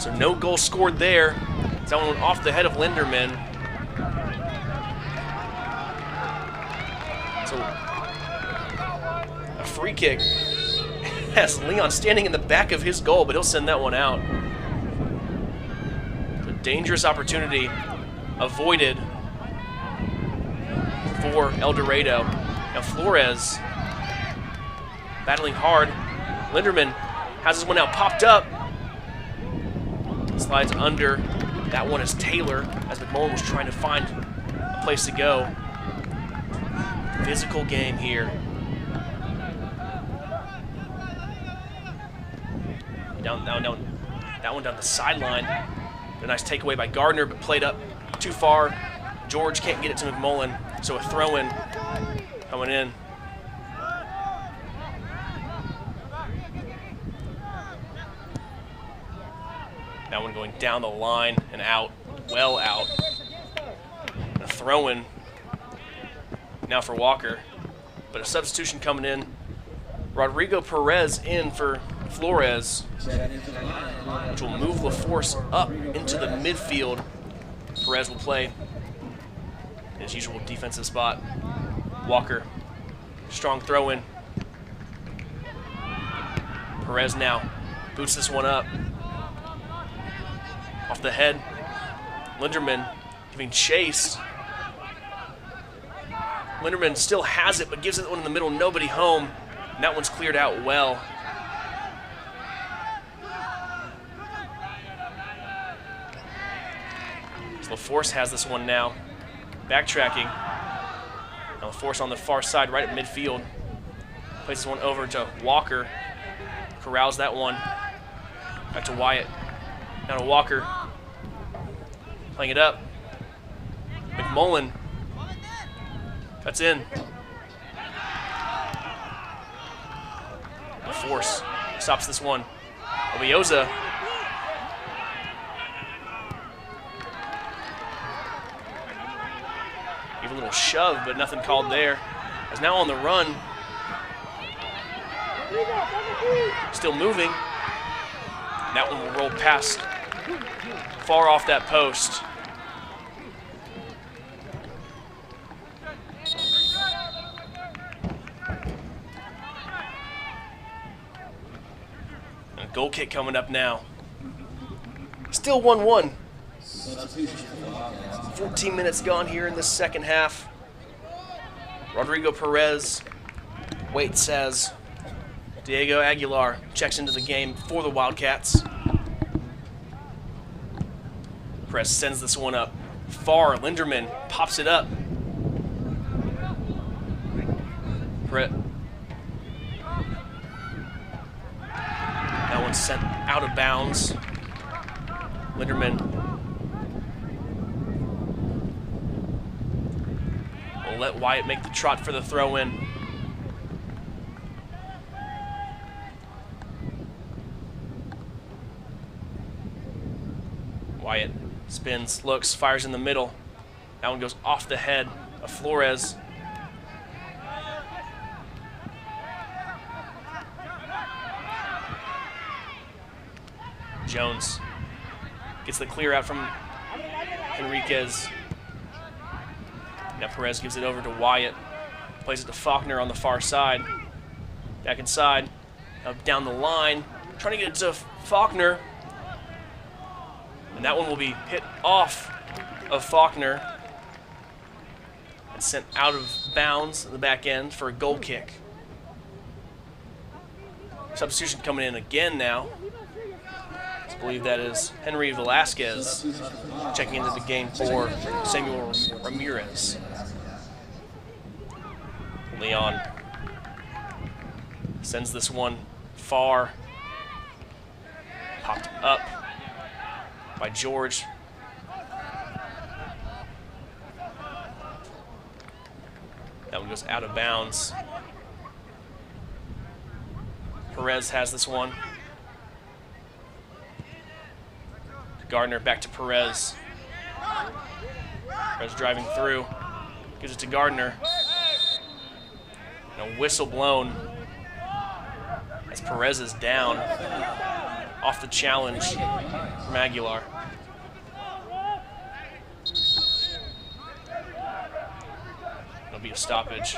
So no goal scored there. That one went off the head of Linderman. So a free kick has Leon standing in the back of his goal, but he'll send that one out. A dangerous opportunity avoided for El Dorado. Now Flores battling hard. Linderman has this one now popped up. Slides under. That one is Taylor, as McMullen was trying to find a place to go. Physical game here. Down, that one down the sideline. A nice takeaway by Gardner, but played up too far. George can't get it to McMullen, so a throw-in coming in. That one going down the line and out, well out. A throw-in now for Walker, but a substitution coming in. Rodrigo Perez in for Flores, which will move LaForce up into the midfield. Perez will play in his usual defensive spot. Walker, strong throw-in. Perez now boots this one up. Off the head. Linderman giving chase. Linderman still has it, but gives it one in the middle. Nobody home. And that one's cleared out well. So LaForce has this one now. Backtracking. Now LaForce on the far side, right at midfield. Plays this one over to Walker. Corrals that one. Back to Wyatt. Now to Walker. Playing it up. McMullen. Cuts in. LaForce stops this one. Obioza. Give a little shove, but nothing called there. Is now on the run. Still moving. And that one will roll past. Far off that post. And a goal kick coming up now. Still 1-1. 14 minutes gone here in the second half. Rodrigo Perez waits as Diego Aguilar checks into the game for the Wildcats. Perez sends this one up far. Linderman pops it up. Brett. That one's sent out of bounds. Linderman will let Wyatt make the trot for the throw-in. Wyatt spins, looks, fires in the middle. That one goes off the head of Flores. Jones gets the clear out from Enriquez. Now Perez gives it over to Wyatt. Plays it to Faulkner on the far side. Back inside. Now down the line. Trying to get it to Faulkner. And that one will be hit off of Faulkner and sent out of bounds in the back end for a goal kick. Substitution coming in again now. I believe that is Henry Velasquez checking into the game for Samuel Ramirez. Leon sends this one far. Popped up by George. That one goes out of bounds. Perez has this one. Gardner back to Perez. Perez driving through. Gives it to Gardner. And a whistle blown as Perez is down off the challenge from Aguilar. It'll be a stoppage.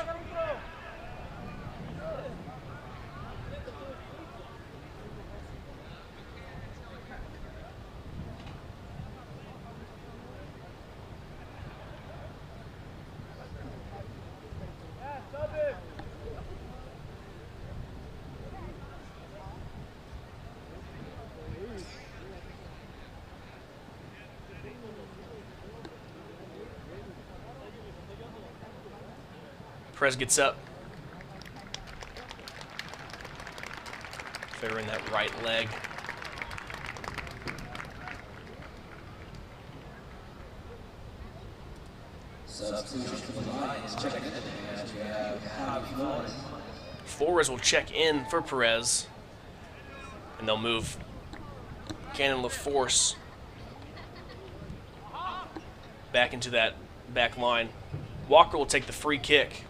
Perez gets up. Favoring that right leg. Flores will check in for Perez. And they'll move Cannon LaForce back into that back line. Walker will take the free kick.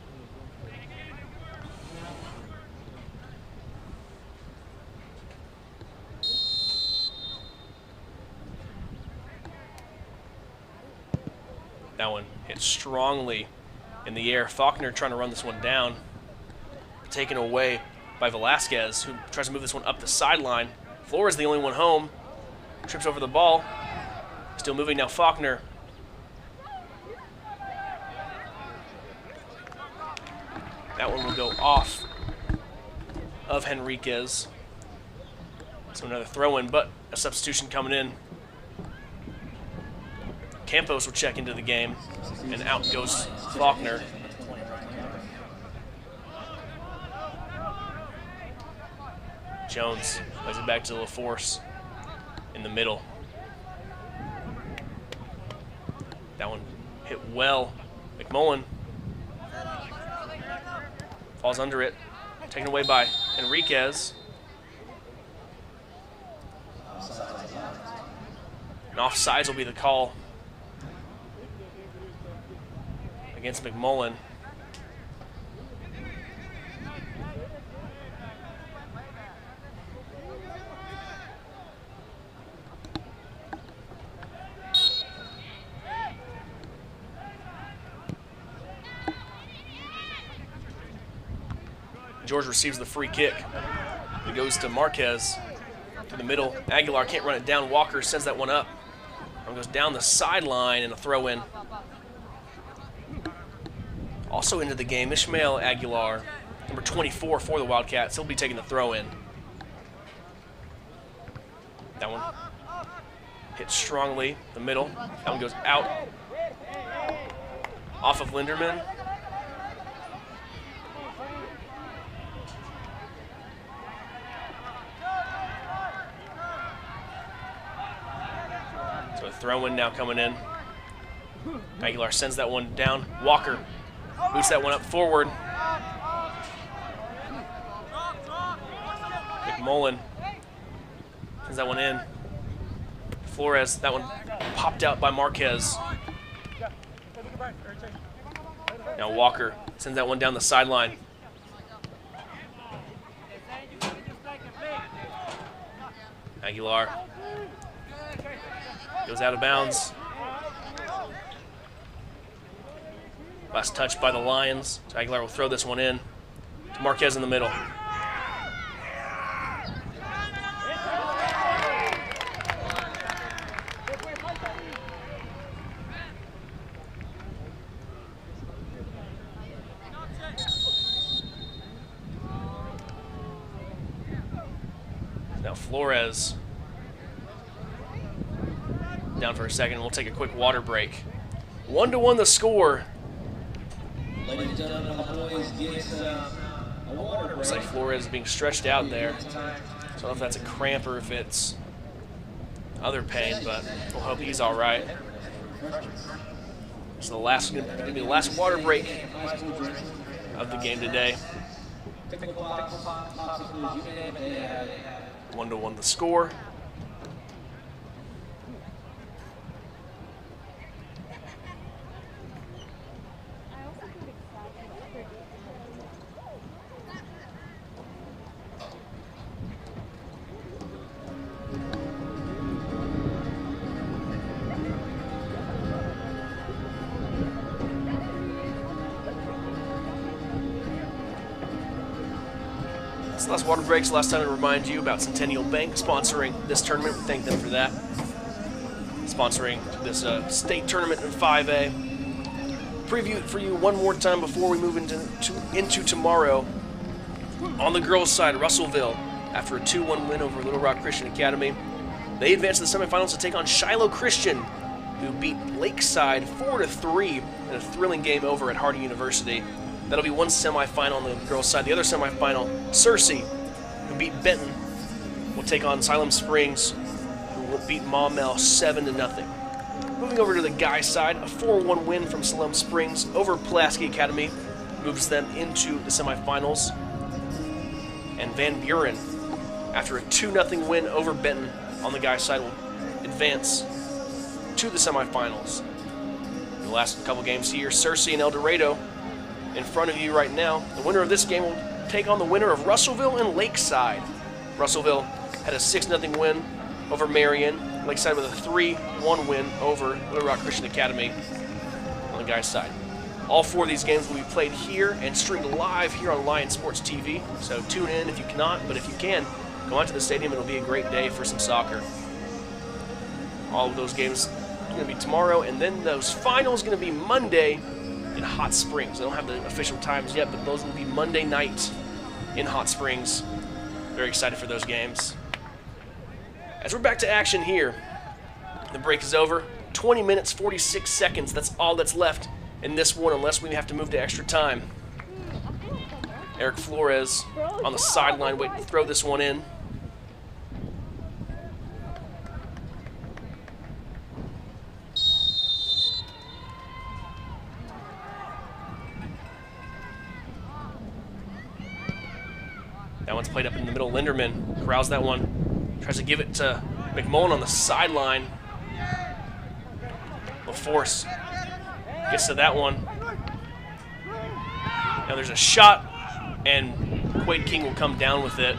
That one hit strongly in the air. Faulkner trying to run this one down. Taken away by Velasquez, who tries to move this one up the sideline. Flores the only one home. Trips over the ball. Still moving now, Faulkner. That one will go off of Henriquez. So another throw-in, but a substitution coming in. Campos will check into the game, and out goes Faulkner. Jones plays it back to LaForce in the middle. That one hit well. McMullen falls under it, taken away by Henriquez. And offsides will be the call against McMullen. George receives the free kick. It goes to Marquez to the middle. Aguilar can't run it down. Walker sends that one up. It goes down the sideline and a throw-in. Also into the game, Ishmael Aguilar, number 24 for the Wildcats. He'll be taking the throw-in. That one hit strongly, the middle. That one goes out off of Linderman. So a throw-in now coming in. Aguilar sends that one down. Walker boots that one up forward. McMullen sends that one in. Flores, that one popped out by Marquez. Now Walker sends that one down the sideline. Aguilar goes out of bounds. Last touch by the Lions. So Aguilar will throw this one in to Marquez in the middle. Flores down for a second. We'll take a quick water break. 1-1 the score. Ladies and gentlemen, the boys get a water break. Looks like Flores is being stretched out there. So I don't know if that's a cramp or if it's other pain, but we'll hope he's all right. So the last going to be the last water break of the game today. 1-1 the score. Last water breaks. Last time to remind you about Centennial Bank sponsoring this tournament. We thank them for that. Sponsoring this state tournament in 5A. Preview it for you one more time before we move into tomorrow. On the girls' side, Russellville, after a 2-1 win over Little Rock Christian Academy, they advance to the semifinals to take on Shiloh Christian, who beat Lakeside 4-3 in a thrilling game over at Harding University. That'll be one semifinal on the girls' side. The other semifinal, Searcy, who beat Benton, will take on Siloam Springs, who will beat Maumelle 7-0. Moving over to the guys' side, a 4-1 win from Siloam Springs over Pulaski Academy moves them into the semifinals. And Van Buren, after a 2-0 win over Benton on the guys' side, will advance to the semifinals. In the last couple games here, Searcy and El Dorado in front of you right now. The winner of this game will take on the winner of Russellville and Lakeside. Russellville had a 6-0 win over Marion. Lakeside with a 3-1 win over Little Rock Christian Academy on the guys' side. All four of these games will be played here and streamed live here on Lion Sports TV. So tune in if you cannot, but if you can, go out to the stadium. It'll be a great day for some soccer. All of those games are going to be tomorrow, and then those finals going to be Monday in Hot Springs. I don't have the official times yet, but those will be Monday night in Hot Springs. Very excited for those games. As we're back to action here, the break is over. 20 minutes, 46 seconds. That's all that's left in this one, unless we have to move to extra time. Eric Flores on the sideline waiting to throw this one in. That one's played up in the middle. Linderman corrals that one. Tries to give it to McMullen on the sideline. LaForce gets to that one. Now there's a shot, and Quade King will come down with it.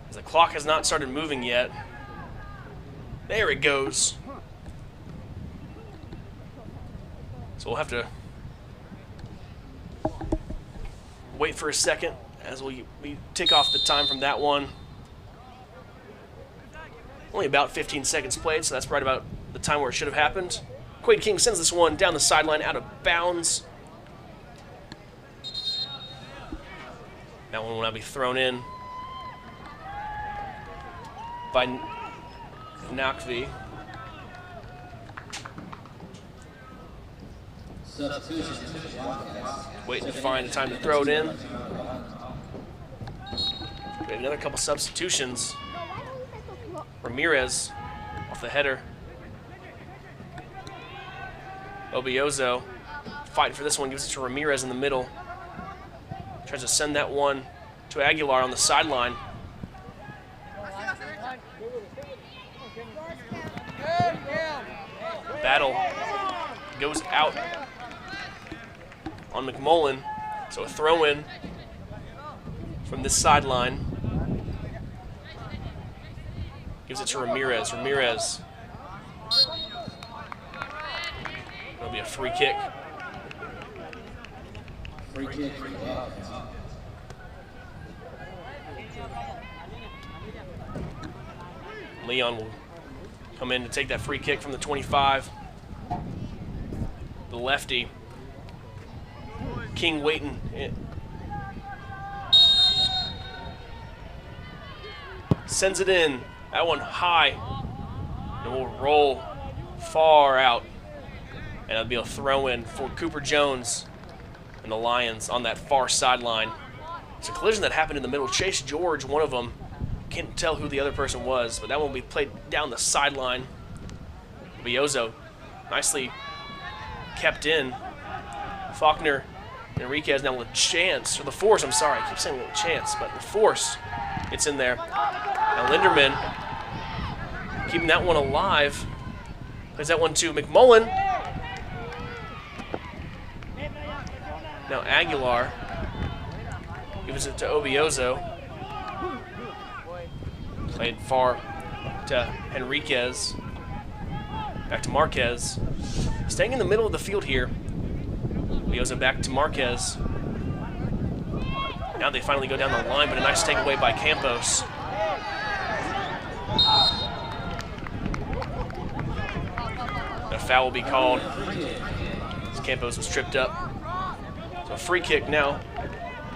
As the clock has not started moving yet. There it goes. So we'll have to wait for a second as we take off the time from that one. Only about 15 seconds played, so that's right about the time where it should have happened. Quade King sends this one down the sideline out of bounds. That one will now be thrown in by Nakvi. Waiting to find a time to throw it in. We have another couple substitutions. Ramirez off the header. Obiozo fighting for this one, gives it to Ramirez in the middle. Tries to send that one to Aguilar on the sideline. Battle goes out on McMullen, so a throw-in from this sideline. Gives it to Ramirez. Ramirez. It'll be a free kick. Free kick. Leon will come in to take that free kick from the 25. The lefty. King waiting Sends it in. That one high. And will roll far out. And it'll be a throw-in for Cooper Jones and the Lions on that far sideline. It's a collision that happened in the middle. Chase George, one of them. Can't tell who the other person was, but that one will be played down the sideline. Obiozo nicely kept in. Faulkner and Enriquez now with a chance, or the force, I'm sorry. I keep saying with a chance, but the force gets in there. Now Linderman keeping that one alive. Plays that one to McMullen. Now Aguilar gives it to Obiozo. Played far to Enriquez. Back to Marquez. Staying in the middle of the field here. Obiozo back to Marquez. Now they finally go down the line, but a nice takeaway by Campos. A foul will be called as Campos was tripped up. So a free kick now.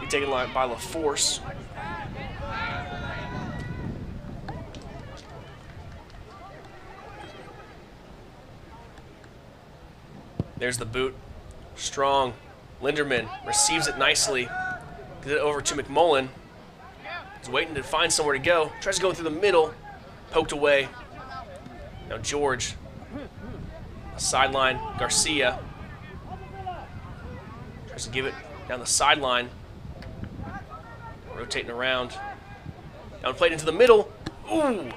Be taken by LaForce. There's the boot. Strong. Linderman receives it nicely. Gets it over to McMullen. He's waiting to find somewhere to go. Tries to go through the middle. Poked away. Now George. Sideline. Garcia. Tries to give it down the sideline. Rotating around. Down played into the middle. Ooh!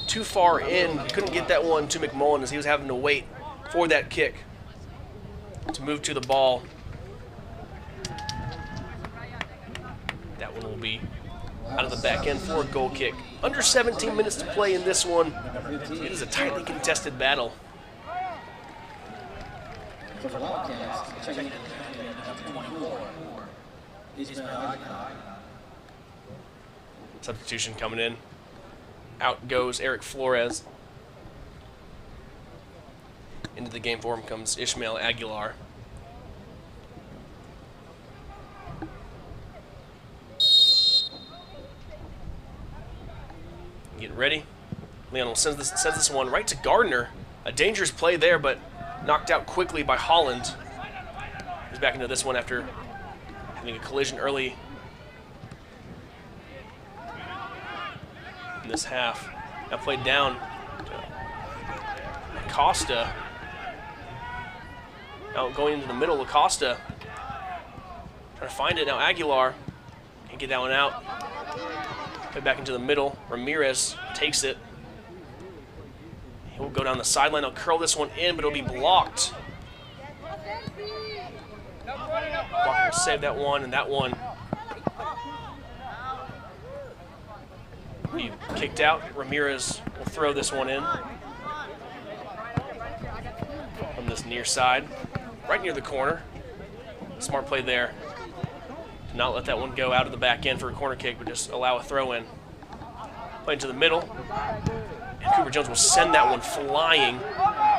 Too far in. Couldn't get that one to McMullen as he was having to wait for that kick to move to the ball. That one will be out of the back end for a goal kick. Under 17 minutes to play in this one. It is a tightly contested battle. Substitution coming in. Out goes Eric Flores. Into the game for him comes Ishmael Aguilar. Getting ready. Leon sends this one right to Gardner. A dangerous play there, but knocked out quickly by Holland. He's back into this one after having a collision early in this half. Now played down to Acosta. Now going into the middle, Acosta trying to find it. Now Aguilar can't get that one out. Played back into the middle. Ramirez takes it. He'll go down the sideline. He'll curl this one in, but it'll be blocked. Walker will save that one, and that one be kicked out. Ramirez will throw this one in from this near side, right near the corner. Smart play there to not let that one go out of the back end for a corner kick, but just allow a throw in. Play into the middle, and Cooper Jones will send that one flying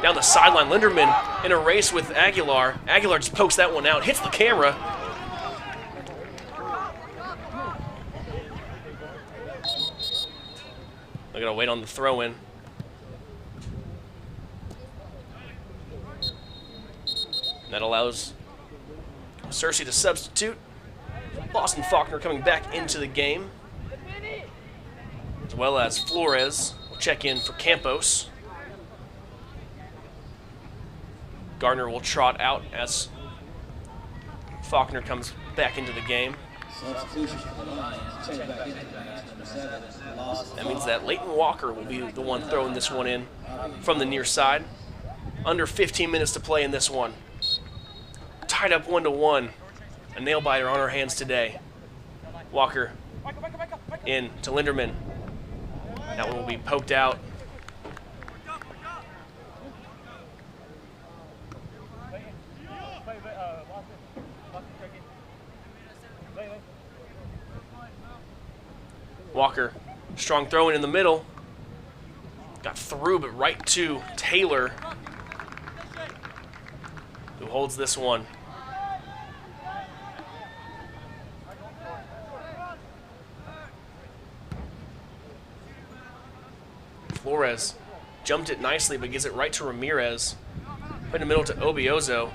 down the sideline. Linderman in a race with Aguilar. Aguilar just pokes that one out, hits the camera. They're going to wait on the throw-in. And that allows Searcy to substitute. Boston Faulkner coming back into the game. As well as Flores will check in for Campos. Gardner will trot out as Faulkner comes back into the game. That means that Leighton Walker will be the one throwing this one in from the near side. Under 15 minutes to play in this one. Tied up 1-1. A nail biter on our hands today. Walker in to Linderman. That one will be poked out. Walker, strong throw in the middle. Got through, but right to Taylor, who holds this one. Flores jumped it nicely, but gives it right to Ramirez. Put in the middle to Obiozo.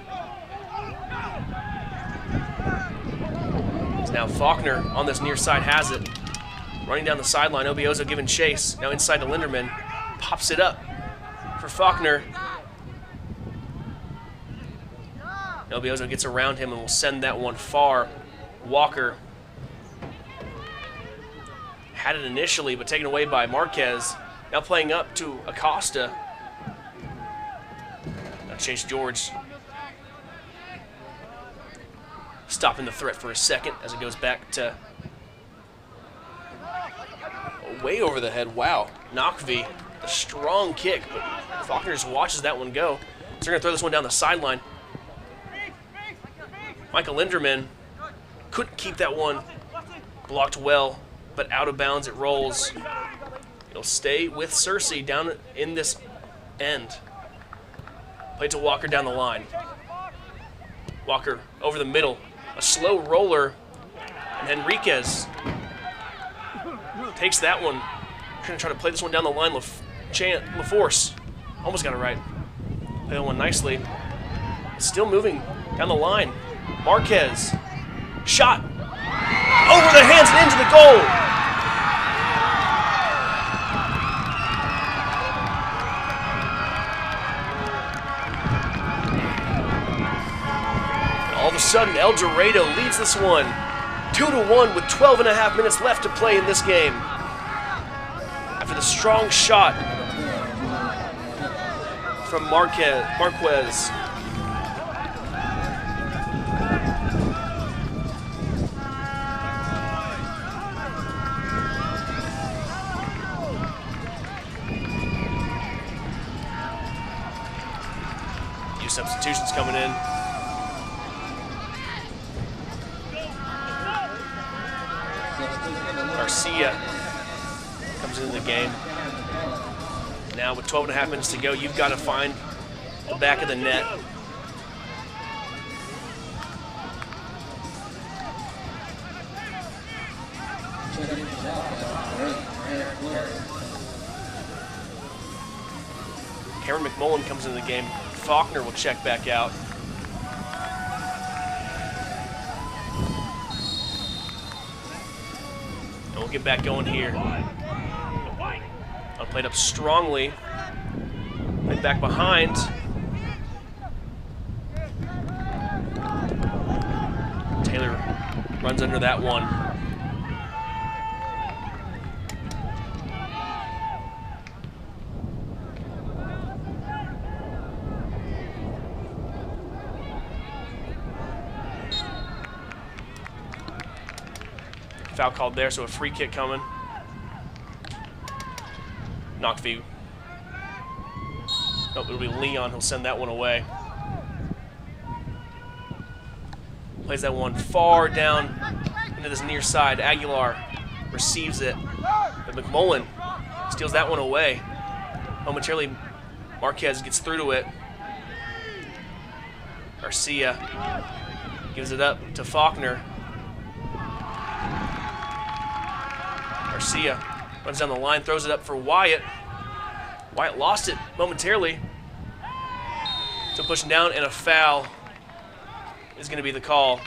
Now Faulkner on this near side has it. Running down the sideline, Obiozo giving chase. Now inside to Linderman. Pops it up for Faulkner. Obiozo gets around him and will send that one far. Walker had it initially, but taken away by Marquez. Now playing up to Acosta. Now Chase George stopping the threat for a second as it goes back to way over the head. Wow. Nakvi, a strong kick, but Faulkner just watches that one go. So they're going to throw this one down the sideline. Michael Linderman couldn't keep that one blocked well, but out of bounds it rolls. It'll stay with Searcy down in this end. Play to Walker down the line. Walker over the middle. A slow roller. And Henriquez takes that one. Going to try to play this one down the line. LaForce almost got it right. Play that one nicely. Still moving down the line. Marquez. Shot. Over the hands and into the goal. All of a sudden, El Dorado leads this one 2-1 with 12.5 minutes left to play in this game. After the strong shot from Marquez. New substitutions coming in. Garcia comes into the game. Now with 12.5 minutes to go, you've got to find the back of the net. Cameron McMullen comes into the game. Faulkner will check back out. And we'll get back going here. Played up strongly. Played back behind. Taylor runs under that one. Foul called there, so a free kick coming. Nakvi. Nope, it'll be Leon who'll send that one away. Plays that one far down into this near side. Aguilar receives it. But McMullen steals that one away. Momentarily, Marquez gets through to it. Garcia gives it up to Faulkner. Garcia runs down the line, throws it up for Wyatt. Wyatt lost it momentarily. So pushing down, and a foul is going to be the call.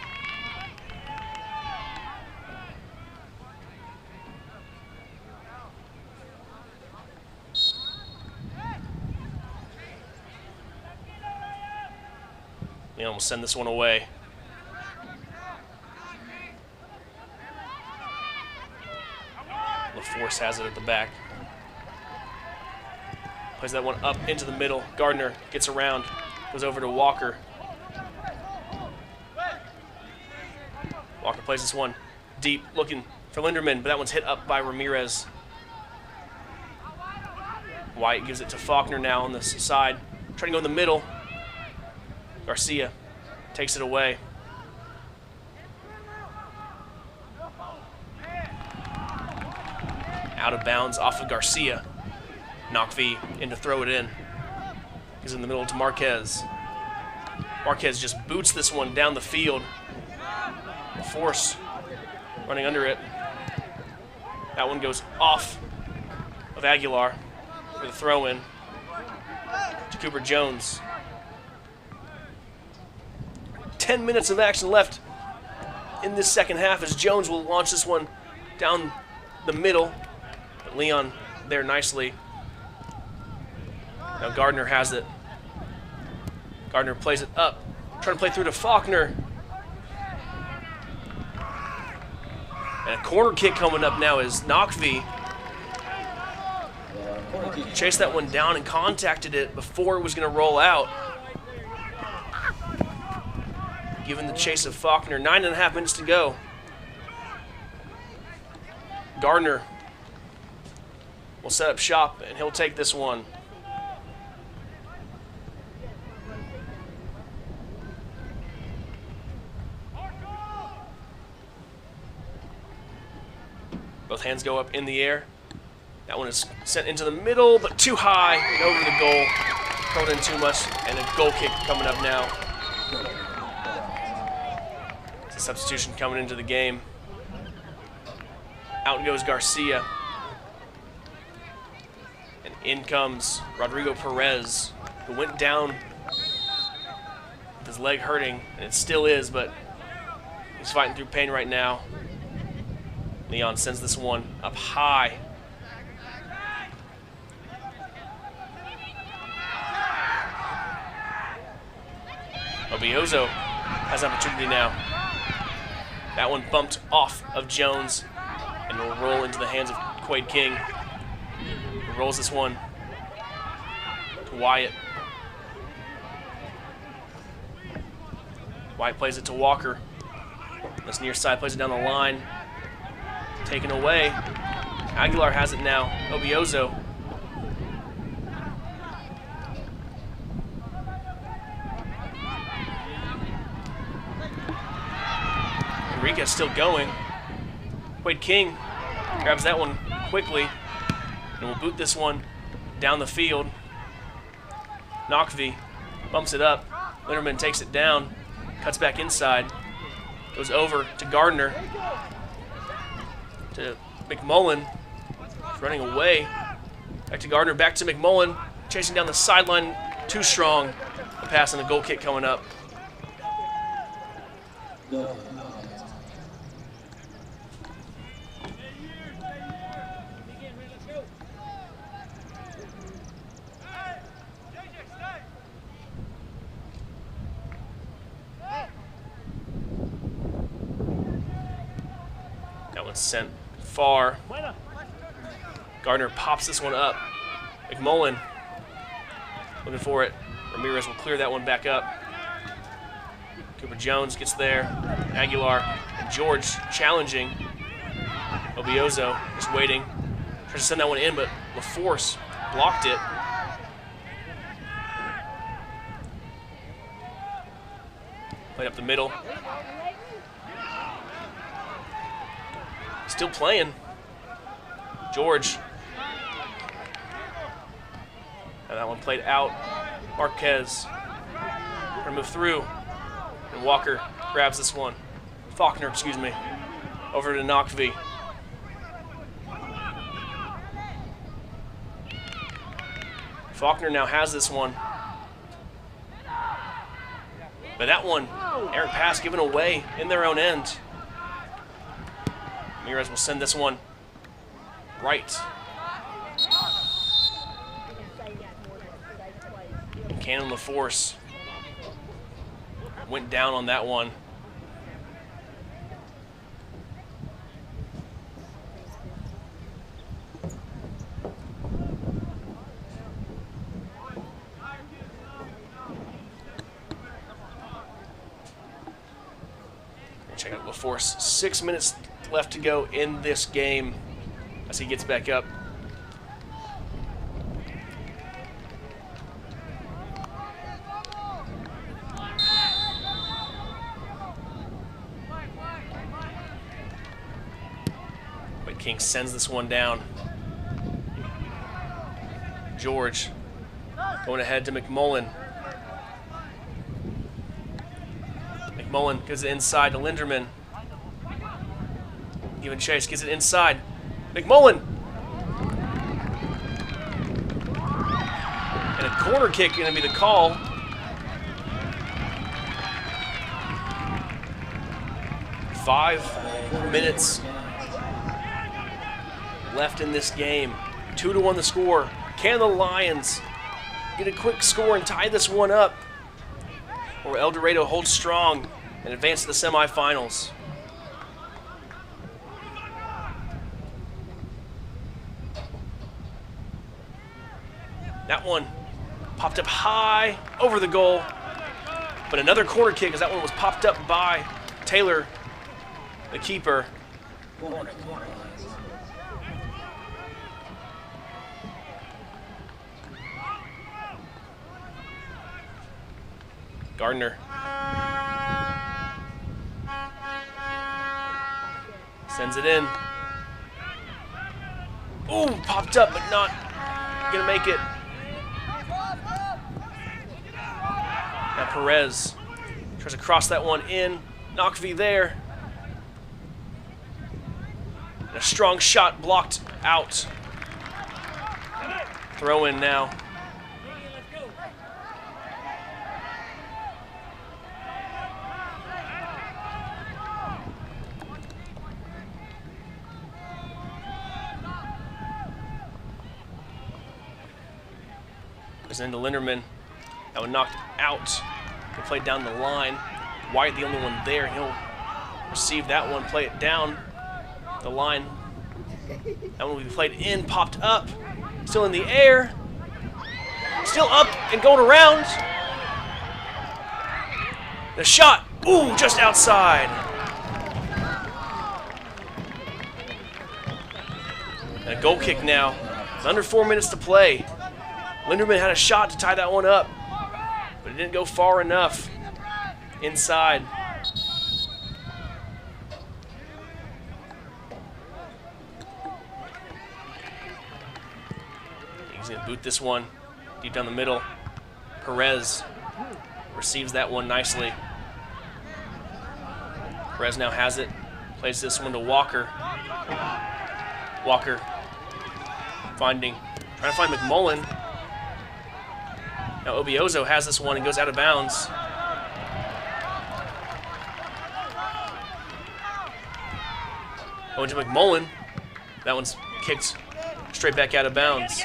Leon will send this one away. LaForce has it at the back. Plays that one up into the middle. Gardner gets around, goes over to Walker. Walker plays this one deep, looking for Linderman, but that one's hit up by Ramirez. Wyatt gives it to Faulkner now on the side. Trying to go in the middle. Garcia takes it away. Out of bounds off of Garcia. Nakvi in to throw it in. He's in the middle to Marquez. Marquez just boots this one down the field. Force running under it. That one goes off of Aguilar. for the throw-in to Cooper Jones. 10 minutes of action left in this second half as Jones will launch this one down the middle. But Leon there nicely. Now Gardner has it. Gardner plays it up. Trying to play through to Faulkner. And a corner kick coming up now is Knockvey. Chased that one down and contacted it before it was going to roll out. Given the chase of Faulkner. 9.5 minutes to go. Gardner will set up shop, and he'll take this one. Both hands go up in the air. That one is sent into the middle, but too high and over the goal. Thrown in too much, and a goal kick coming up now. It's a substitution coming into the game. Out goes Garcia. And in comes Rodrigo Perez, who went down with his leg hurting, and it still is, but he's fighting through pain right now. Leon sends this one up high. Obiozo has opportunity now. That one bumped off of Jones and will roll into the hands of Quade King. He rolls this one to Wyatt. Wyatt plays it to Walker. This near side plays it down the line. Taken away. Aguilar has it now. Obiozo. Enriquez still going. Quade King grabs that one quickly and will boot this one down the field. Knockvey bumps it up. Linderman takes it down. Cuts back inside. Goes over to Gardner. To McMullen. He's running away. Back to Gardner. Back to McMullen. Chasing down the sideline. Too strong. The pass and the goal kick coming up. That one's sent far. Gardner pops this one up. McMullen looking for it. Ramirez will clear that one back up. Cooper Jones gets there. Aguilar and George challenging. Obiozo just waiting. Tries to send that one in, but LaForce blocked it. Played up the middle. Still playing. George. And that one played out. Marquez. Gonna move through. And Walker grabs this one. Faulkner, excuse me. Over to Knockvey. Faulkner now has this one. But that one, errant pass given away in their own end. Ramirez will send this one right. Cannon LaForce went down on that one. Check out LaForce. 6 minutes left to go in this game as he gets back up. But King sends this one down. George going ahead to McMullen. McMullen gives it inside to Linderman. Giving chase, gets it inside. McMullen! And a corner kick going to be the call. Five minutes left in this game. 2-1 the score. Can the Lions get a quick score and tie this one up? Or El Dorado holds strong and advance to the semifinals? That one popped up high over the goal. But another corner kick as that one was popped up by Taylor, the keeper. Gardner sends it in. Ooh, popped up, but not gonna make it. Now Perez tries to cross that one in. Knockvy there. And a strong shot blocked out. Throw in now. Goes into Linderman. That one knocked out. He played down the line. White, the only one there. He'll receive that one, play it down the line. That one will be played in, popped up. Still in the air. Still up and going around. The shot. Ooh, just outside. And a goal kick now. It's under 4 minutes to play. Linderman had a shot to tie that one up, but it didn't go far enough inside. He's going to boot this one deep down the middle. Perez receives that one nicely. Perez now has it. Plays this one to Walker. Walker trying to find McMullen. Now Obiozo has this one and goes out of bounds. Going to McMullen. That one's kicked straight back out of bounds.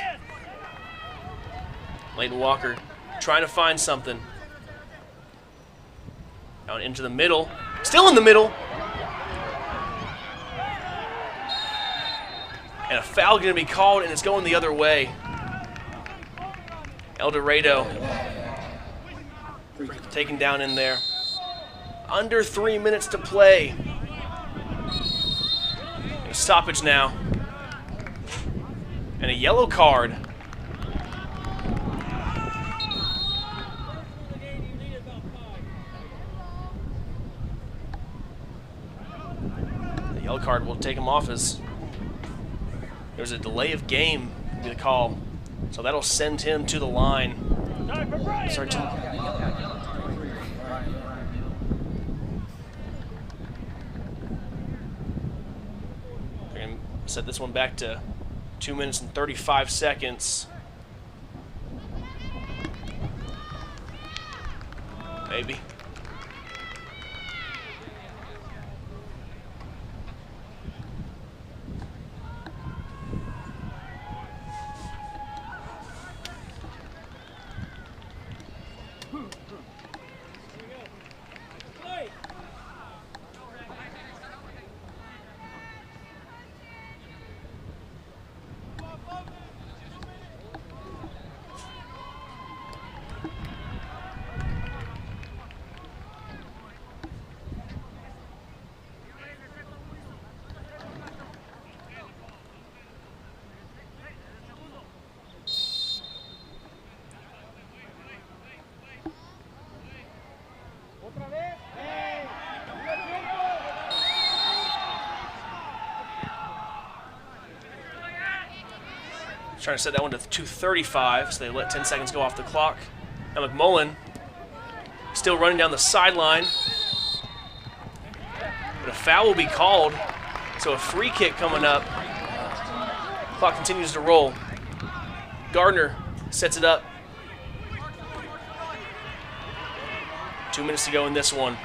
Leighton Walker trying to find something. Down into the middle. Still in the middle. And a foul going to be called, and it's going the other way. El Dorado taken down in there. Under 3 minutes to play. A stoppage now. And a yellow card. The yellow card will take him off as there's a delay of game will be the call. So that'll send him to the line. Sorry, They're going to set this one back to 2 minutes and 35 seconds. Maybe. Trying to set that one to 2:35, so they let 10 seconds go off the clock. Now McMullen still running down the sideline. But a foul will be called, so a free kick coming up. Clock continues to roll. Gardner sets it up 2 minutes to go in this one.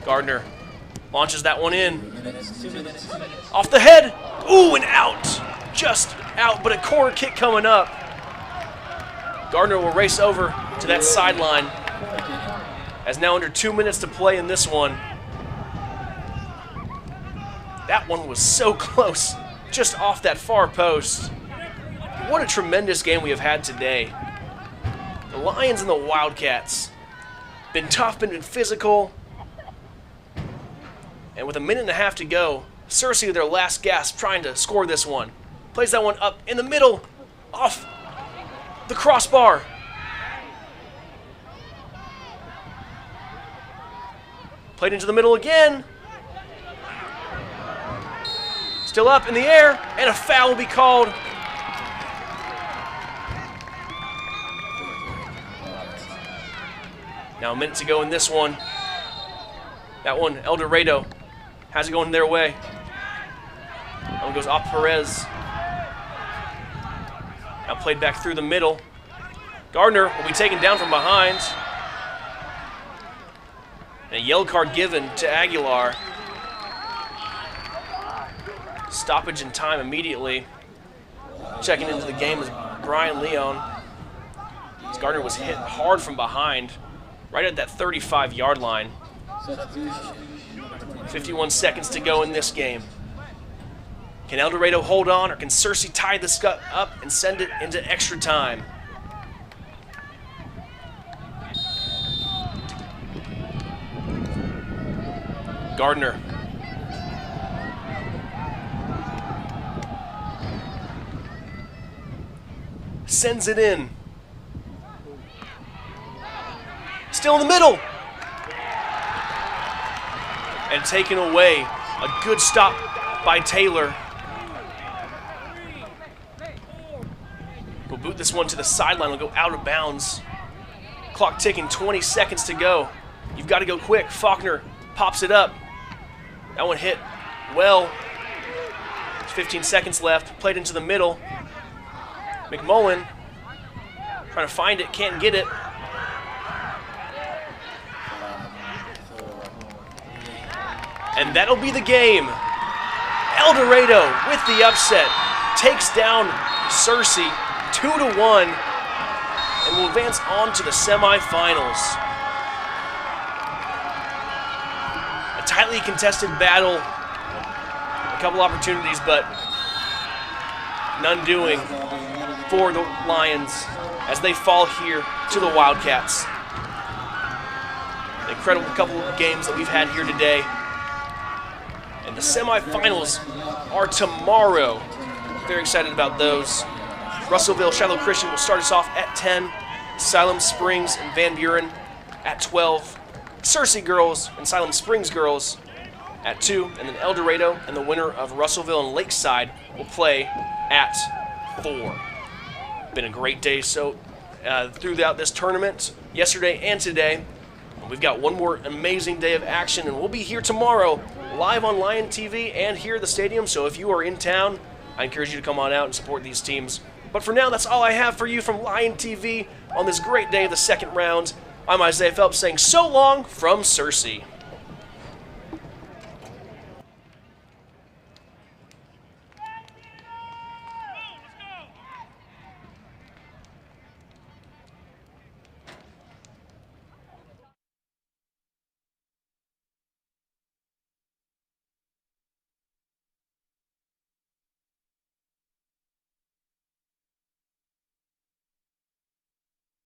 Gardner launches that one in. Off the head. Ooh, and out. Just out, but a corner kick coming up. Gardner will race over to that sideline. As now under 2 minutes to play in this one. That one was so close. Just off that far post. What a tremendous game we have had today. The Lions and the Wildcats. Been tough, been physical. And with a minute and a half to go, Searcy with their last gasp trying to score this one. Plays that one up in the middle, off the crossbar. Played into the middle again. Still up in the air, and a foul will be called. Now a minute to go in this one. That one, El Dorado, has it going their way. That one goes off Perez. Now played back through the middle. Gardner will be taken down from behind. And a yellow card given to Aguilar. Stoppage in time immediately. Checking into the game is Brian Leon. As Gardner was hit hard from behind, right at that 35-yard line. 51 seconds to go in this game. Can El Dorado hold on, or can Searcy tie this up and send it into extra time? Gardner. Sends it in. Still in the middle. And taken away. A good stop by Taylor. We'll boot this one to the sideline. We'll go out of bounds. Clock ticking, 20 seconds to go. You've got to go quick. Faulkner pops it up. That one hit well. There's 15 seconds left. Played into the middle. McMullen trying to find it, can't get it. And that'll be the game. El Dorado with the upset takes down Searcy 2-1 and will advance on to the semifinals. A tightly contested battle. A couple opportunities, but none doing for the Lions as they fall here to the Wildcats. An incredible couple of games that we've had here today. And the semifinals are tomorrow. Very excited about those. Russellville Shiloh Christian will start us off at 10. Siloam Springs and Van Buren at 12. Searcy girls and Siloam Springs girls at 2. And then El Dorado and the winner of Russellville and Lakeside will play at 4. Been a great day throughout this tournament, yesterday and today. We've got one more amazing day of action, and we'll be here tomorrow live on Lion TV and here at the stadium. So if you are in town, I encourage you to come on out and support these teams. But for now, that's all I have for you from Lion TV on this great day of the second round. I'm Isaiah Phelps saying so long from Searcy.